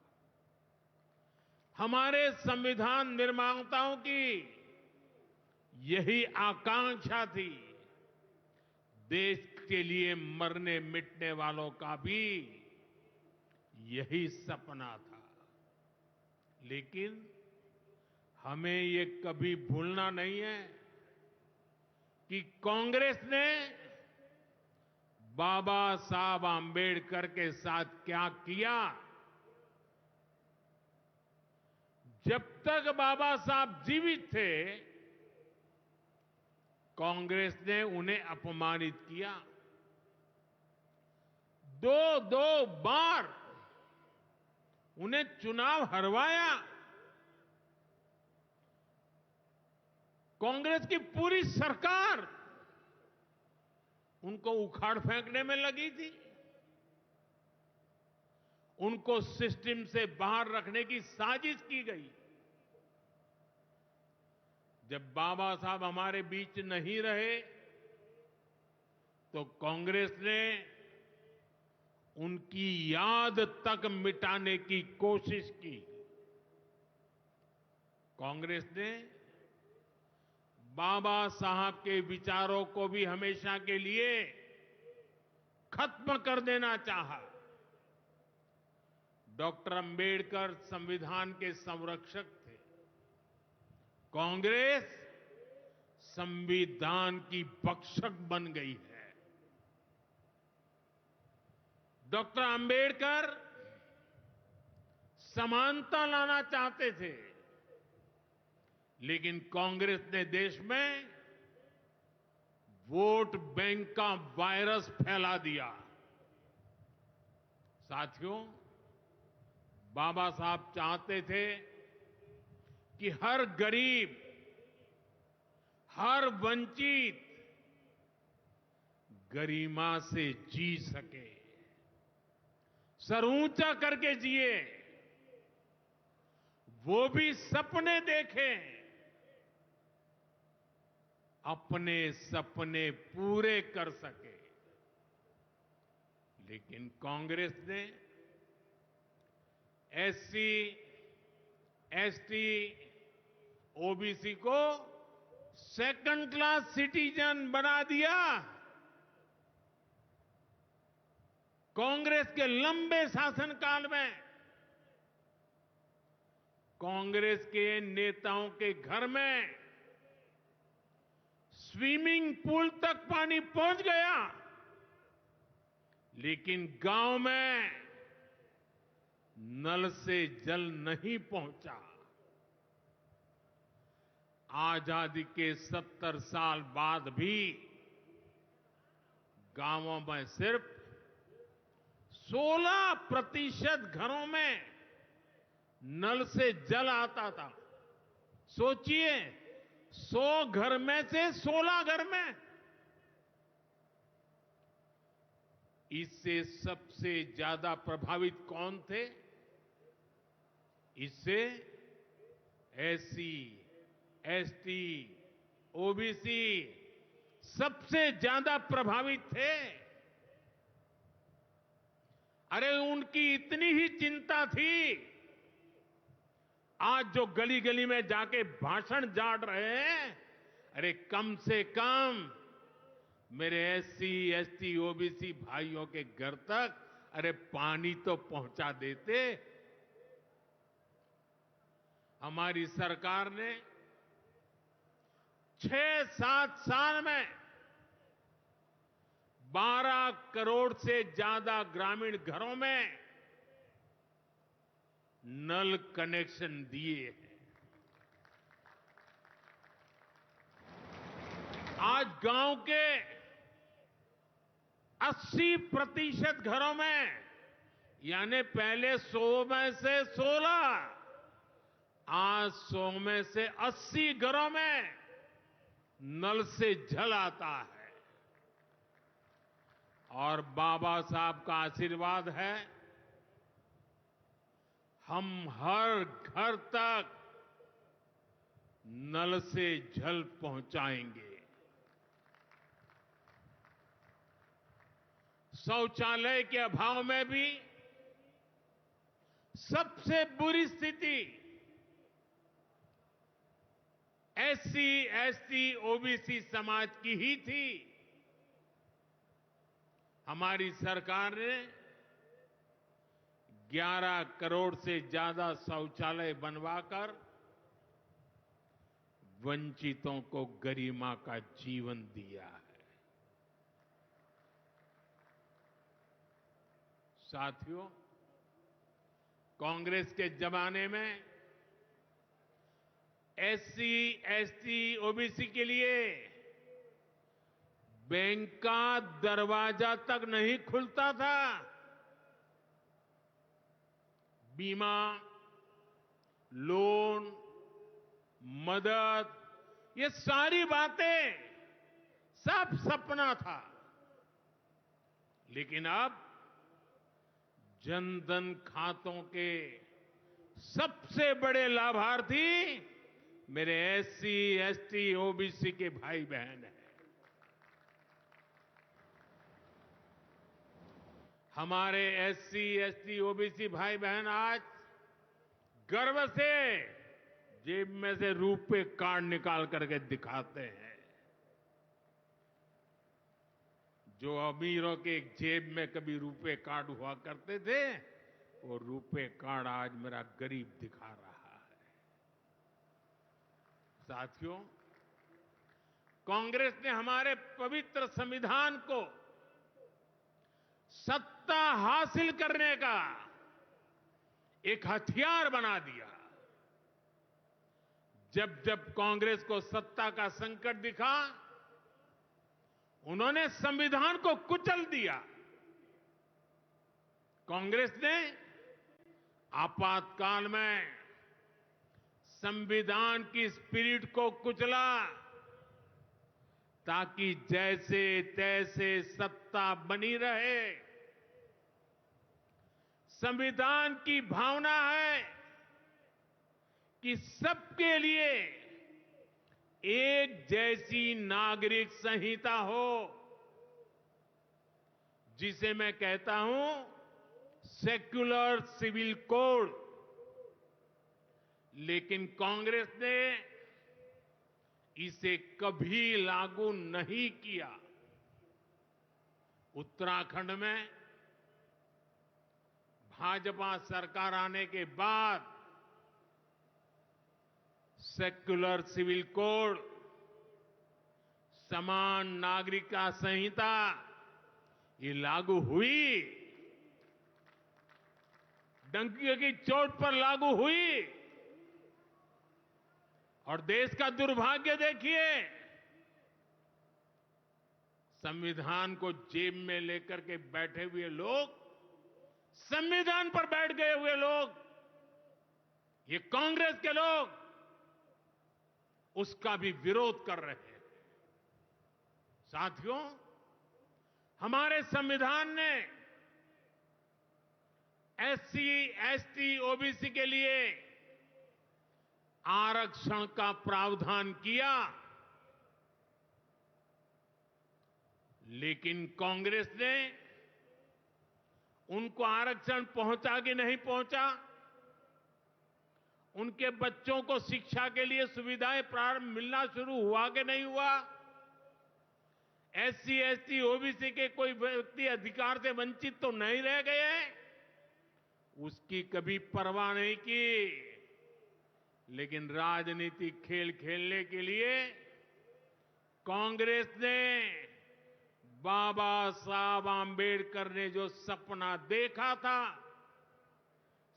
हमारे संविधान निर्माताओं की यही आकांक्षा थी। देश के लिए मरने मिटने वालों का भी यही सपना था। लेकिन हमें ये कभी भूलना नहीं है कि कांग्रेस ने बाबा साहब आंबेडकर के साथ क्या किया। जब तक बाबा साहब जीवित थे, कांग्रेस ने उन्हें अपमानित किया। दो बार उन्हें चुनाव हरवाया। कांग्रेस की पूरी सरकार उनको उखाड़ फेंकने में लगी थी। उनको सिस्टम से बाहर रखने की साजिश की गई। जब बाबा साहब हमारे बीच नहीं रहे तो कांग्रेस ने उनकी याद तक मिटाने की कोशिश की। कांग्रेस ने बाबा साहब के विचारों को भी हमेशा के लिए खत्म कर देना चाहा। डॉक्टर अंबेडकर संविधान के संरक्षक थे। कांग्रेस संविधान की भक्षक बन गई है। डॉक्टर अंबेडकर समानता लाना चाहते थे, लेकिन कांग्रेस ने देश में वोट बैंक का वायरस फैला दिया। साथियों, बाबा साहब चाहते थे कि हर गरीब, हर वंचित गरिमा से जी सके, सर ऊंचा करके जिए, वो भी सपने देखें, अपने सपने पूरे कर सके। लेकिन कांग्रेस ने एससी, एसटी, ओबीसी को सेकंड क्लास सिटीजन बना दिया। कांग्रेस के लंबे शासनकाल में कांग्रेस के नेताओं के घर में स्विमिंग पूल तक पानी पहुंच गया, लेकिन गांव में नल से जल नहीं पहुंचा। आजादी के 70 साल बाद भी गांवों में सिर्फ 16% घरों में नल से जल आता था। सोचिए, 100 घर में से 16 घर में। इससे सबसे ज्यादा प्रभावित कौन थे? इससे एससी, एसटी, ओबीसी सबसे ज्यादा प्रभावित थे। अरे उनकी इतनी ही चिंता थी, आज जो गली गली में जाके भाषण झाड़ रहे हैं, अरे कम से कम मेरे एससी, एसटी, ओबीसी भाइयों के घर तक अरे पानी तो पहुंचा देते। हमारी सरकार ने 6-7 साल में 12 करोड़ से ज्यादा ग्रामीण घरों में नल कनेक्शन दिए हैं। आज गांव के 80% घरों में, यानी पहले 100 में से 16, आज 100 में से 80 घरों में नल से जल आता है। और बाबा साहब का आशीर्वाद है, हम हर घर तक नल से जल पहुंचाएंगे। शौचालय के अभाव में भी सबसे बुरी स्थिति एससी, एसटी, ओबीसी समाज की ही थी। हमारी सरकार ने 11 करोड़ से ज्यादा शौचालय बनवाकर वंचितों को गरिमा का जीवन दिया है। साथियों, कांग्रेस के जमाने में एससी, एसटी, ओबीसी के लिए बैंक का दरवाजा तक नहीं खुलता था। बीमा, लोन, मदद, ये सारी बातें सब सपना था। लेकिन अब जनधन खातों के सबसे बड़े लाभार्थी मेरे एससी, एसटी, ओबीसी के भाई बहन हैं। हमारे एससी, एसटी, ओबीसी भाई बहन आज गर्व से जेब में से रुपए कार्ड निकाल करके दिखाते हैं। जो अमीरों के जेब में कभी रुपए कार्ड हुआ करते थे, वो रुपए कार्ड आज मेरा गरीब दिखा रहा है। साथियों, कांग्रेस ने हमारे पवित्र संविधान को सत्ता हासिल करने का एक हथियार बना दिया। जब जब कांग्रेस को सत्ता का संकट दिखा, उन्होंने संविधान को कुचल दिया। कांग्रेस ने आपातकाल में संविधान की स्पिरिट को कुचला, ताकि जैसे तैसे सत्ता बनी रहे। संविधान की भावना है कि सबके लिए एक जैसी नागरिक संहिता हो, जिसे मैं कहता हूं सेक्युलर सिविल कोड। लेकिन कांग्रेस ने इसे कभी लागू नहीं किया। उत्तराखंड में भाजपा सरकार आने के बाद सेक्युलर सिविल कोड, समान नागरिकता संहिता, ये लागू हुई। डंकी की चोट पर लागू हुई। और देश का दुर्भाग्य देखिए, संविधान को जेब में लेकर के बैठे हुए लोग, संविधान पर बैठ गए हुए लोग, ये कांग्रेस के लोग उसका भी विरोध कर रहे हैं। साथियों, हमारे संविधान ने एससी, एसटी, ओबीसी के लिए आरक्षण का प्रावधान किया, लेकिन कांग्रेस ने उनको आरक्षण पहुंचा कि नहीं पहुंचा, उनके बच्चों को शिक्षा के लिए सुविधाएं प्रारंभ मिलना शुरू हुआ कि नहीं हुआ, एससी, एसटी, ओबीसी के कोई व्यक्ति अधिकार से वंचित तो नहीं रह गए, उसकी कभी परवाह नहीं की। लेकिन राजनीतिक खेल खेलने के लिए कांग्रेस ने बाबा साहब आंबेडकर ने जो सपना देखा था,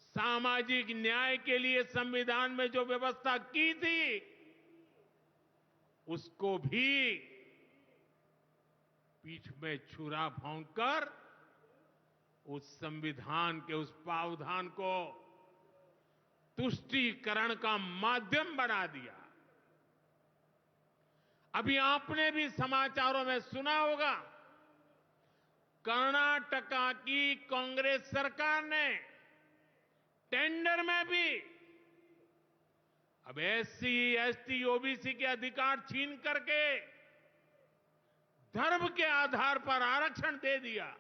सामाजिक न्याय के लिए संविधान में जो व्यवस्था की थी, उसको भी पीठ में छुरा भोंककर उस संविधान के उस प्रावधान को तुष्टीकरण का माध्यम बना दिया। अभी आपने भी समाचारों में सुना होगा, कर्नाटका की कांग्रेस सरकार ने टेंडर में भी अब एससी, एसटी, ओबीसी के अधिकार छीन करके धर्म के आधार पर आरक्षण दे दिया।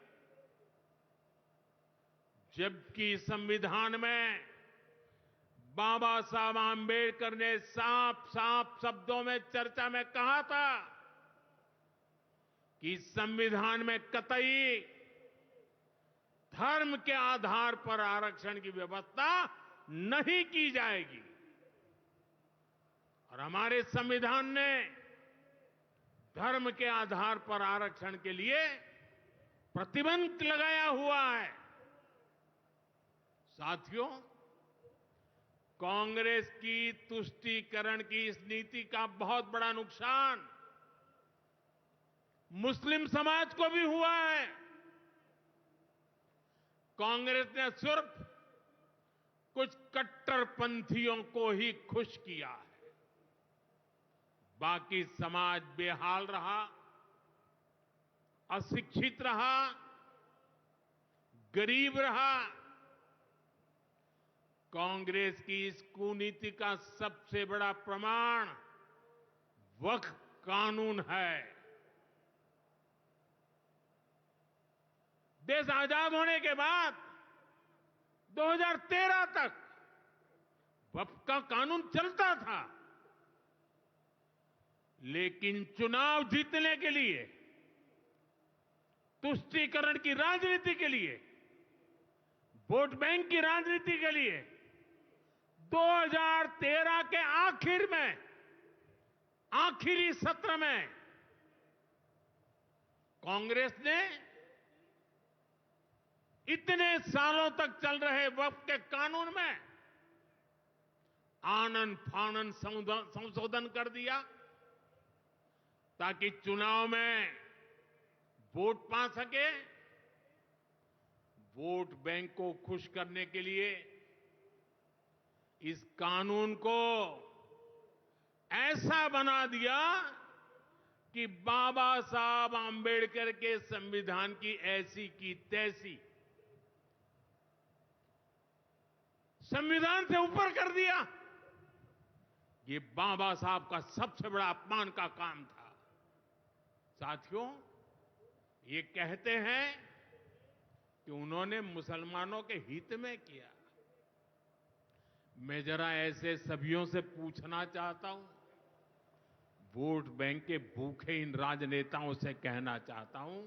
जबकि संविधान में बाबा साहब आम्बेडकर ने साफ साफ शब्दों में चर्चा में कहा था कि संविधान में कतई धर्म के आधार पर आरक्षण की व्यवस्था नहीं की जाएगी। और हमारे संविधान ने धर्म के आधार पर आरक्षण के लिए प्रतिबंध लगाया हुआ है। साथियों, कांग्रेस की तुष्टीकरण की इस नीति का बहुत बड़ा नुकसान मुस्लिम समाज को भी हुआ है। कांग्रेस ने सिर्फ कुछ कट्टरपंथियों को ही खुश किया है, बाकी समाज बेहाल रहा, अशिक्षित रहा, गरीब रहा। कांग्रेस की इस कुनीति का सबसे बड़ा प्रमाण वक्फ कानून है। देश आजाद होने के बाद 2013 तक वक्फ का कानून चलता था, लेकिन चुनाव जीतने के लिए, तुष्टीकरण की राजनीति के लिए, वोट बैंक की राजनीति के लिए 2013 के आखिर में, आखिरी सत्र में कांग्रेस ने इतने सालों तक चल रहे वक्फ के कानून में आनन फानन संशोधन कर दिया ताकि चुनाव में वोट पा सके। वोट बैंक को खुश करने के लिए इस कानून को ऐसा बना दिया कि बाबा साहब आम्बेडकर के संविधान की ऐसी की तैसी संविधान से ऊपर कर दिया। ये बाबा साहब का सबसे बड़ा अपमान का काम था। साथियों, ये कहते हैं कि उन्होंने मुसलमानों के हित में किया। मैं जरा ऐसे सभियों से पूछना चाहता हूं, वोट बैंक के भूखे इन राजनेताओं से कहना चाहता हूं,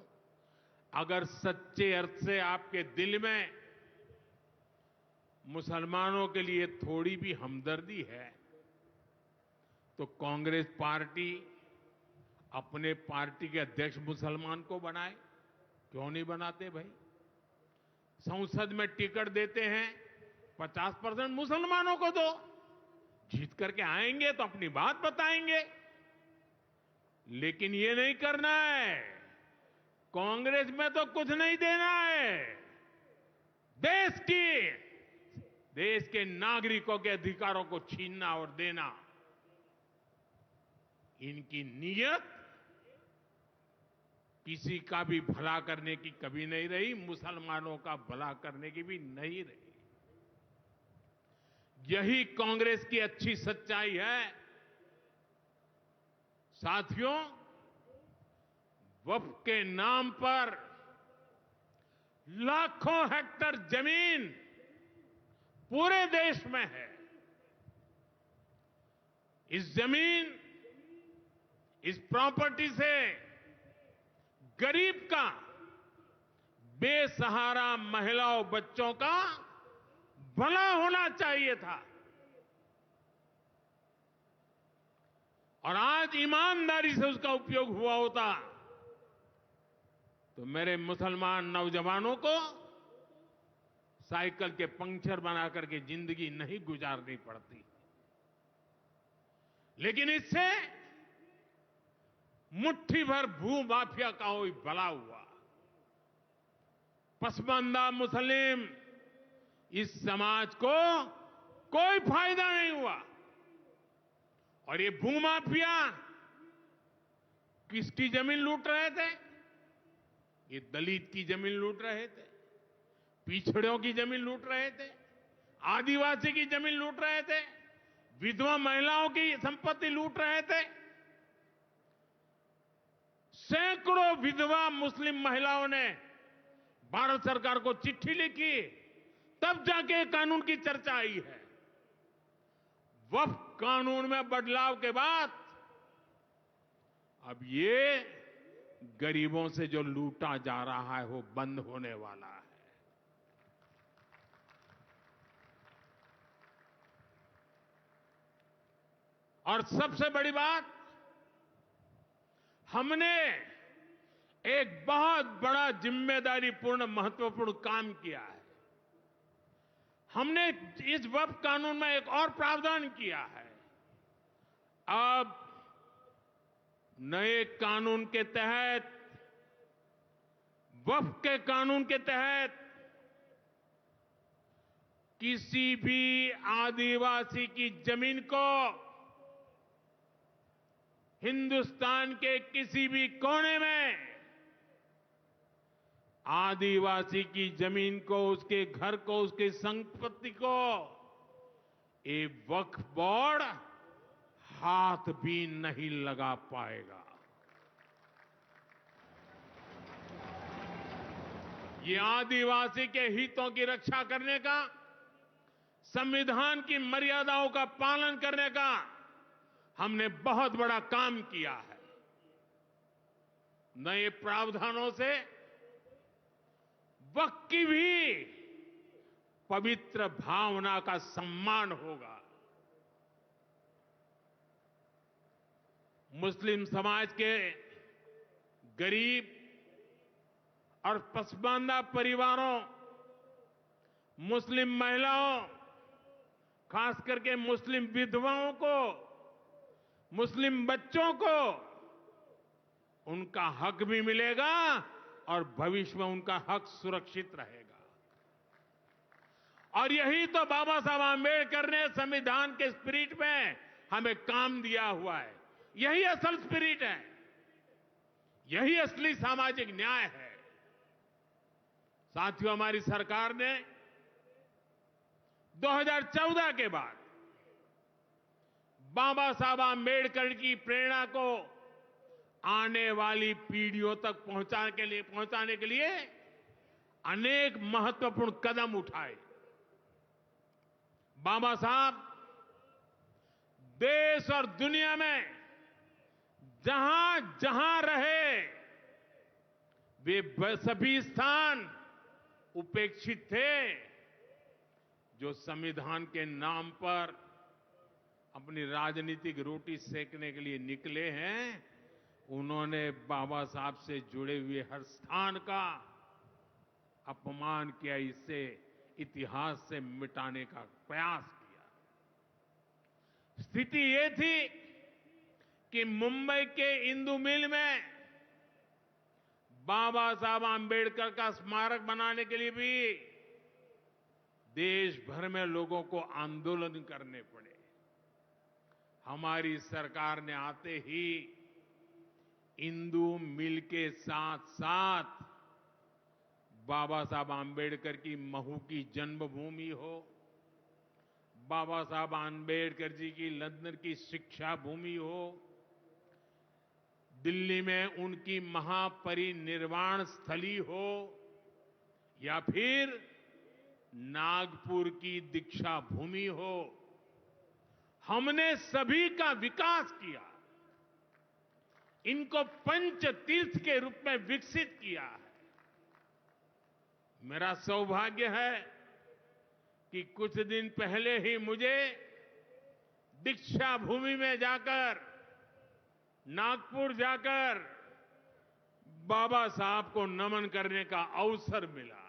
अगर सच्चे अर्थ से आपके दिल में मुसलमानों के लिए थोड़ी भी हमदर्दी है तो कांग्रेस पार्टी अपने पार्टी के अध्यक्ष मुसलमान को बनाए। क्यों नहीं बनाते भाई? संसद में टिकट देते हैं 50% मुसलमानों को दो, जीत करके आएंगे तो अपनी बात बताएंगे। लेकिन ये नहीं करना है। कांग्रेस में तो कुछ नहीं देना है। देश के नागरिकों के अधिकारों को छीनना और देना, इनकी नीयत किसी का भी भला करने की कभी नहीं रही, मुसलमानों का भला करने की भी नहीं रही। यही कांग्रेस की अच्छी सच्चाई है। साथियों, वक्फ के नाम पर लाखों हेक्टेयर जमीन पूरे देश में है। इस जमीन, इस प्रॉपर्टी से गरीब का, बेसहारा महिलाओं बच्चों का भला होना चाहिए था। और आज ईमानदारी से उसका उपयोग हुआ होता तो मेरे मुसलमान नौजवानों को साइकिल के पंक्चर बना करके जिंदगी नहीं गुजारनी पड़ती। लेकिन इससे मुट्ठी भर भू माफिया का कोई भला हुआ। पसमानदा मुस्लिम इस समाज को कोई फायदा नहीं हुआ। और ये भूमाफिया किसकी जमीन लूट रहे थे? ये दलित की जमीन लूट रहे थे, पिछड़ों की जमीन लूट रहे थे, आदिवासी की जमीन लूट रहे थे, विधवा महिलाओं की संपत्ति लूट रहे थे। सैकड़ों विधवा मुस्लिम महिलाओं ने भारत सरकार को चिट्ठी लिखी, तब जाके कानून की चर्चा आई है। वक्फ कानून में बदलाव के बाद अब ये गरीबों से जो लूटा जा रहा है वो बंद होने वाला है। और सबसे बड़ी बात, हमने एक बहुत बड़ा जिम्मेदारीपूर्ण महत्वपूर्ण काम किया है। हमने इस वक्फ कानून में एक और प्रावधान किया है। अब नए कानून के तहत, वक्फ के कानून के तहत किसी भी आदिवासी की जमीन को हिंदुस्तान के किसी भी कोने में आदिवासी की जमीन को, उसके घर को, उसकी संपत्ति को ये वक्फ बोर्ड हाथ भी नहीं लगा पाएगा। ये आदिवासी के हितों की रक्षा करने का, संविधान की मर्यादाओं का पालन करने का हमने बहुत बड़ा काम किया है। नए प्रावधानों से वक्फ की भी पवित्र भावना का सम्मान होगा। मुस्लिम समाज के गरीब और पसमानदा परिवारों, मुस्लिम महिलाओं, खास करके मुस्लिम विधवाओं को, मुस्लिम बच्चों को उनका हक भी मिलेगा और भविष्य में उनका हक सुरक्षित रहेगा। और यही तो बाबा साहब आंबेडकर ने संविधान के स्पिरिट में हमें काम दिया हुआ है। यही असल स्पिरिट है, यही असली सामाजिक न्याय है। साथियों, हमारी सरकार ने 2014 के बाद बाबा साहब आंबेडकर की प्रेरणा को आने वाली पीढ़ियों तक पहुंचाने के लिए अनेक महत्वपूर्ण कदम उठाए। बाबा साहब देश और दुनिया में जहां जहां रहे, वे सभी स्थान उपेक्षित थे। जो संविधान के नाम पर अपनी राजनीतिक रोटी सेकने के लिए निकले हैं, उन्होंने बाबा साहब से जुड़े हुए हर स्थान का अपमान किया, इसे इतिहास से मिटाने का प्रयास किया। स्थिति ये थी कि मुंबई के इंदु मिल में बाबा साहब आंबेडकर का स्मारक बनाने के लिए भी देश भर में लोगों को आंदोलन करने पड़े। हमारी सरकार ने आते ही इंदु मिल के साथ साथ बाबा साहब आंबेडकर की महू की जन्मभूमि हो, बाबा साहब आंबेडकर जी की लंदन की शिक्षा भूमि हो, दिल्ली में उनकी महापरिनिर्वाण स्थली हो, या फिर नागपुर की दीक्षा भूमि हो, हमने सभी का विकास किया। इनको पंच तीर्थ के रूप में विकसित किया है। मेरा सौभाग्य है कि कुछ दिन पहले ही मुझे दीक्षा भूमि में जाकर, नागपुर जाकर बाबा साहब को नमन करने का अवसर मिला।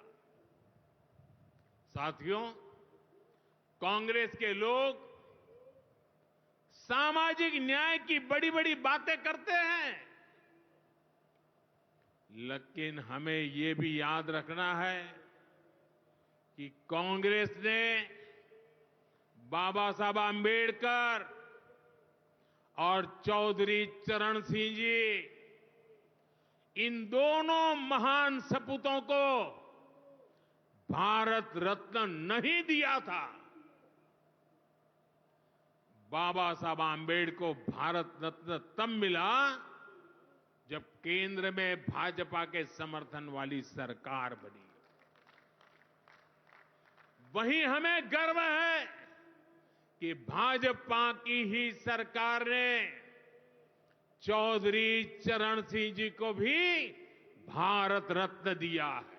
साथियों, कांग्रेस के लोग सामाजिक न्याय की बड़ी बड़ी बातें करते हैं, लेकिन हमें ये भी याद रखना है कि कांग्रेस ने बाबा साहब आंबेडकर और चौधरी चरण सिंह जी, इन दोनों महान सपूतों को भारत रत्न नहीं दिया था। बाबा साहब आंबेडकर को भारत रत्न तब मिला जब केंद्र में भाजपा के समर्थन वाली सरकार बनी। वहीं हमें गर्व है कि भाजपा की ही सरकार ने चौधरी चरण सिंह जी को भी भारत रत्न दिया है।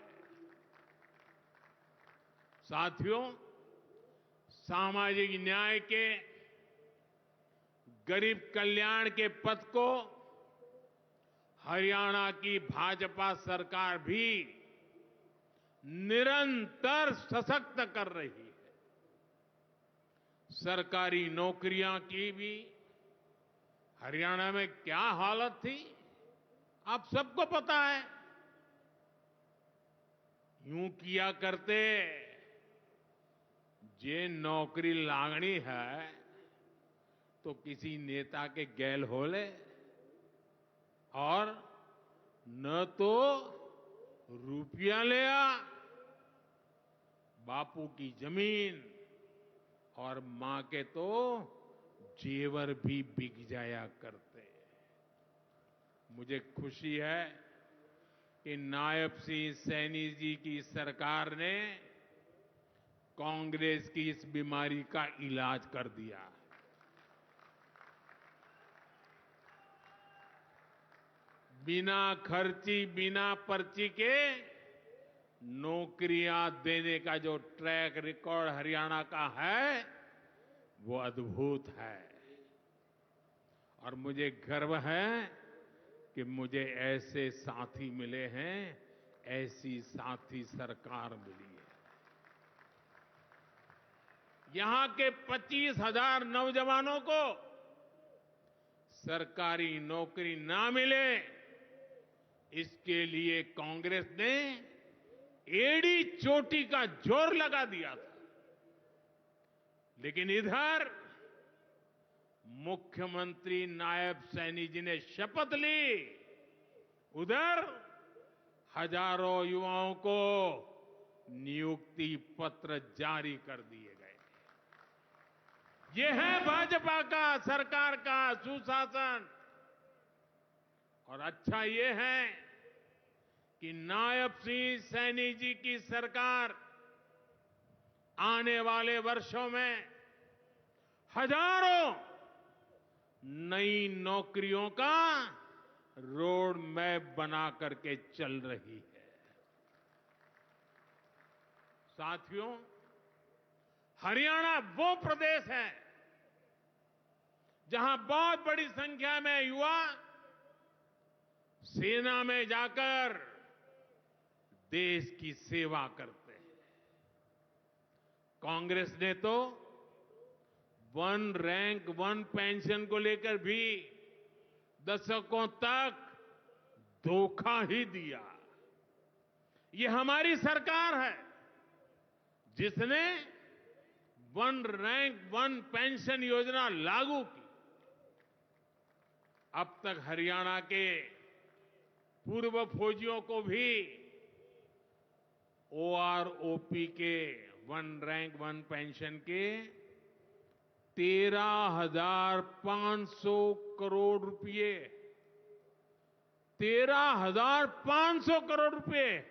साथियों, सामाजिक न्याय के, गरीब कल्याण के पथ को हरियाणा की भाजपा सरकार भी निरंतर सशक्त कर रही है। सरकारी नौकरियां की भी हरियाणा में क्या हालत थी, आप सबको पता है। यूं किया करते, जे नौकरी लागणी है तो किसी नेता के गैल हो ले, और न तो रुपया ले आ, बापू की जमीन और मां के तो जेवर भी बिक जाया करते। मुझे खुशी है कि नायब सिंह सैनी जी की सरकार ने कांग्रेस की इस बीमारी का इलाज कर दिया। बिना खर्ची, बिना पर्ची के नौकरियां देने का जो ट्रैक रिकॉर्ड हरियाणा का है, वो अद्भुत है। और मुझे गर्व है कि मुझे ऐसे साथी मिले हैं, ऐसी साथी सरकार मिली है। यहां के 25,000 नौजवानों को सरकारी नौकरी ना मिले, इसके लिए कांग्रेस ने एड़ी चोटी का जोर लगा दिया था। लेकिन इधर मुख्यमंत्री नायब सैनी जी ने शपथ ली, उधर हजारों युवाओं को नियुक्ति पत्र जारी कर दिए गए। यह है भाजपा का, सरकार का सुशासन। और अच्छा ये है कि नायब सिंह सैनी जी की सरकार आने वाले वर्षों में हजारों नई नौकरियों का रोड मैप बना करके चल रही है। साथियों, हरियाणा वो प्रदेश है जहां बहुत बड़ी संख्या में युवा सेना में जाकर देश की सेवा करते हैं। कांग्रेस ने तो वन रैंक वन पेंशन को लेकर भी दशकों तक धोखा ही दिया। ये हमारी सरकार है जिसने वन रैंक वन पेंशन योजना लागू की। अब तक हरियाणा के पूर्व फौजियों को भी OROP के वन रैंक वन पेंशन के 13,500 करोड़ रुपए, 13,500 करोड़ रुपए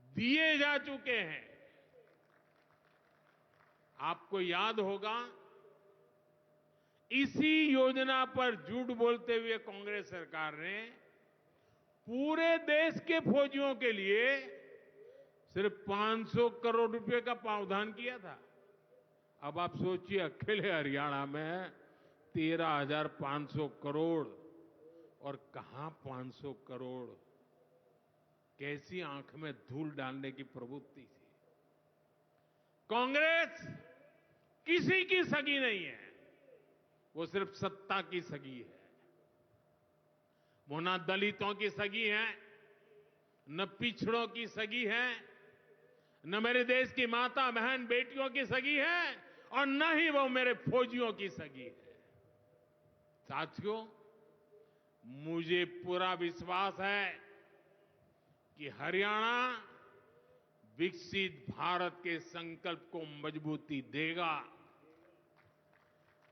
दिए जा चुके हैं। आपको याद होगा, इसी योजना पर झूठ बोलते हुए कांग्रेस सरकार ने पूरे देश के फौजियों के लिए सिर्फ 500 करोड़ रुपए का प्रावधान किया था। अब आप सोचिए, अकेले हरियाणा में 13,500 करोड़, और कहां 500 करोड़, कैसी आंख में धूल डालने की प्रवृत्ति थी। कांग्रेस किसी की सगी नहीं है, वो सिर्फ सत्ता की सगी है। वो ना दलितों की सगी है, न पिछड़ों की सगी है, न मेरे देश की माता बहन बेटियों की सगी है, और न ही वो मेरे फौजियों की सगी है। साथियों, मुझे पूरा विश्वास है कि हरियाणा विकसित भारत के संकल्प को मजबूती देगा।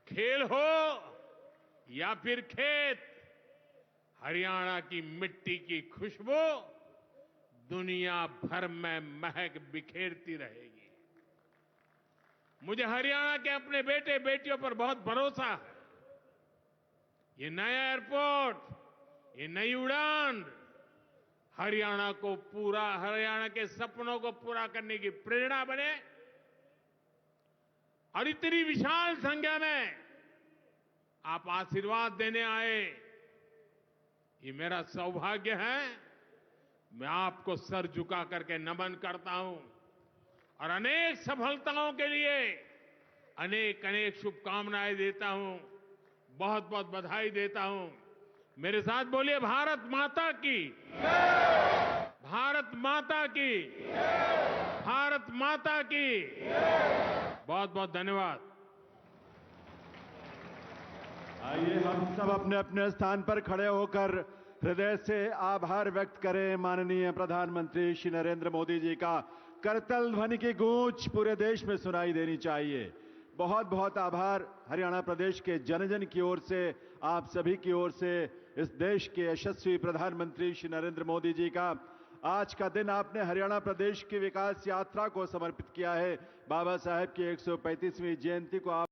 खेल हो या फिर खेत, हरियाणा की मिट्टी की खुशबू दुनिया भर में महक बिखेरती रहेगी। मुझे हरियाणा के अपने बेटे बेटियों पर बहुत भरोसा है। ये नया एयरपोर्ट, ये नई उड़ान हरियाणा के सपनों को पूरा करने की प्रेरणा बने और इतनी विशाल संख्या में आप आशीर्वाद देने आए, ये मेरा सौभाग्य है। मैं आपको सर झुका करके नमन करता हूं और अनेक सफलताओं के लिए अनेक अनेक शुभकामनाएं देता हूं, बहुत बहुत बधाई देता हूं। मेरे साथ बोलिए भारत माता की, भारत माता की, भारत माता की। बहुत बहुत धन्यवाद। आइए हम सब अपने अपने स्थान पर खड़े होकर हृदय से आभार व्यक्त करें माननीय प्रधानमंत्री श्री नरेंद्र मोदी जी का। करतल ध्वनि की गूंज पूरे देश में सुनाई देनी चाहिए। बहुत बहुत आभार हरियाणा प्रदेश के जन जन की ओर से, आप सभी की ओर से, इस देश के यशस्वी प्रधानमंत्री श्री नरेंद्र मोदी जी का। आज का दिन आपने हरियाणा प्रदेश की विकास यात्रा को समर्पित किया है। बाबा साहेब की 135वीं जयंती को आप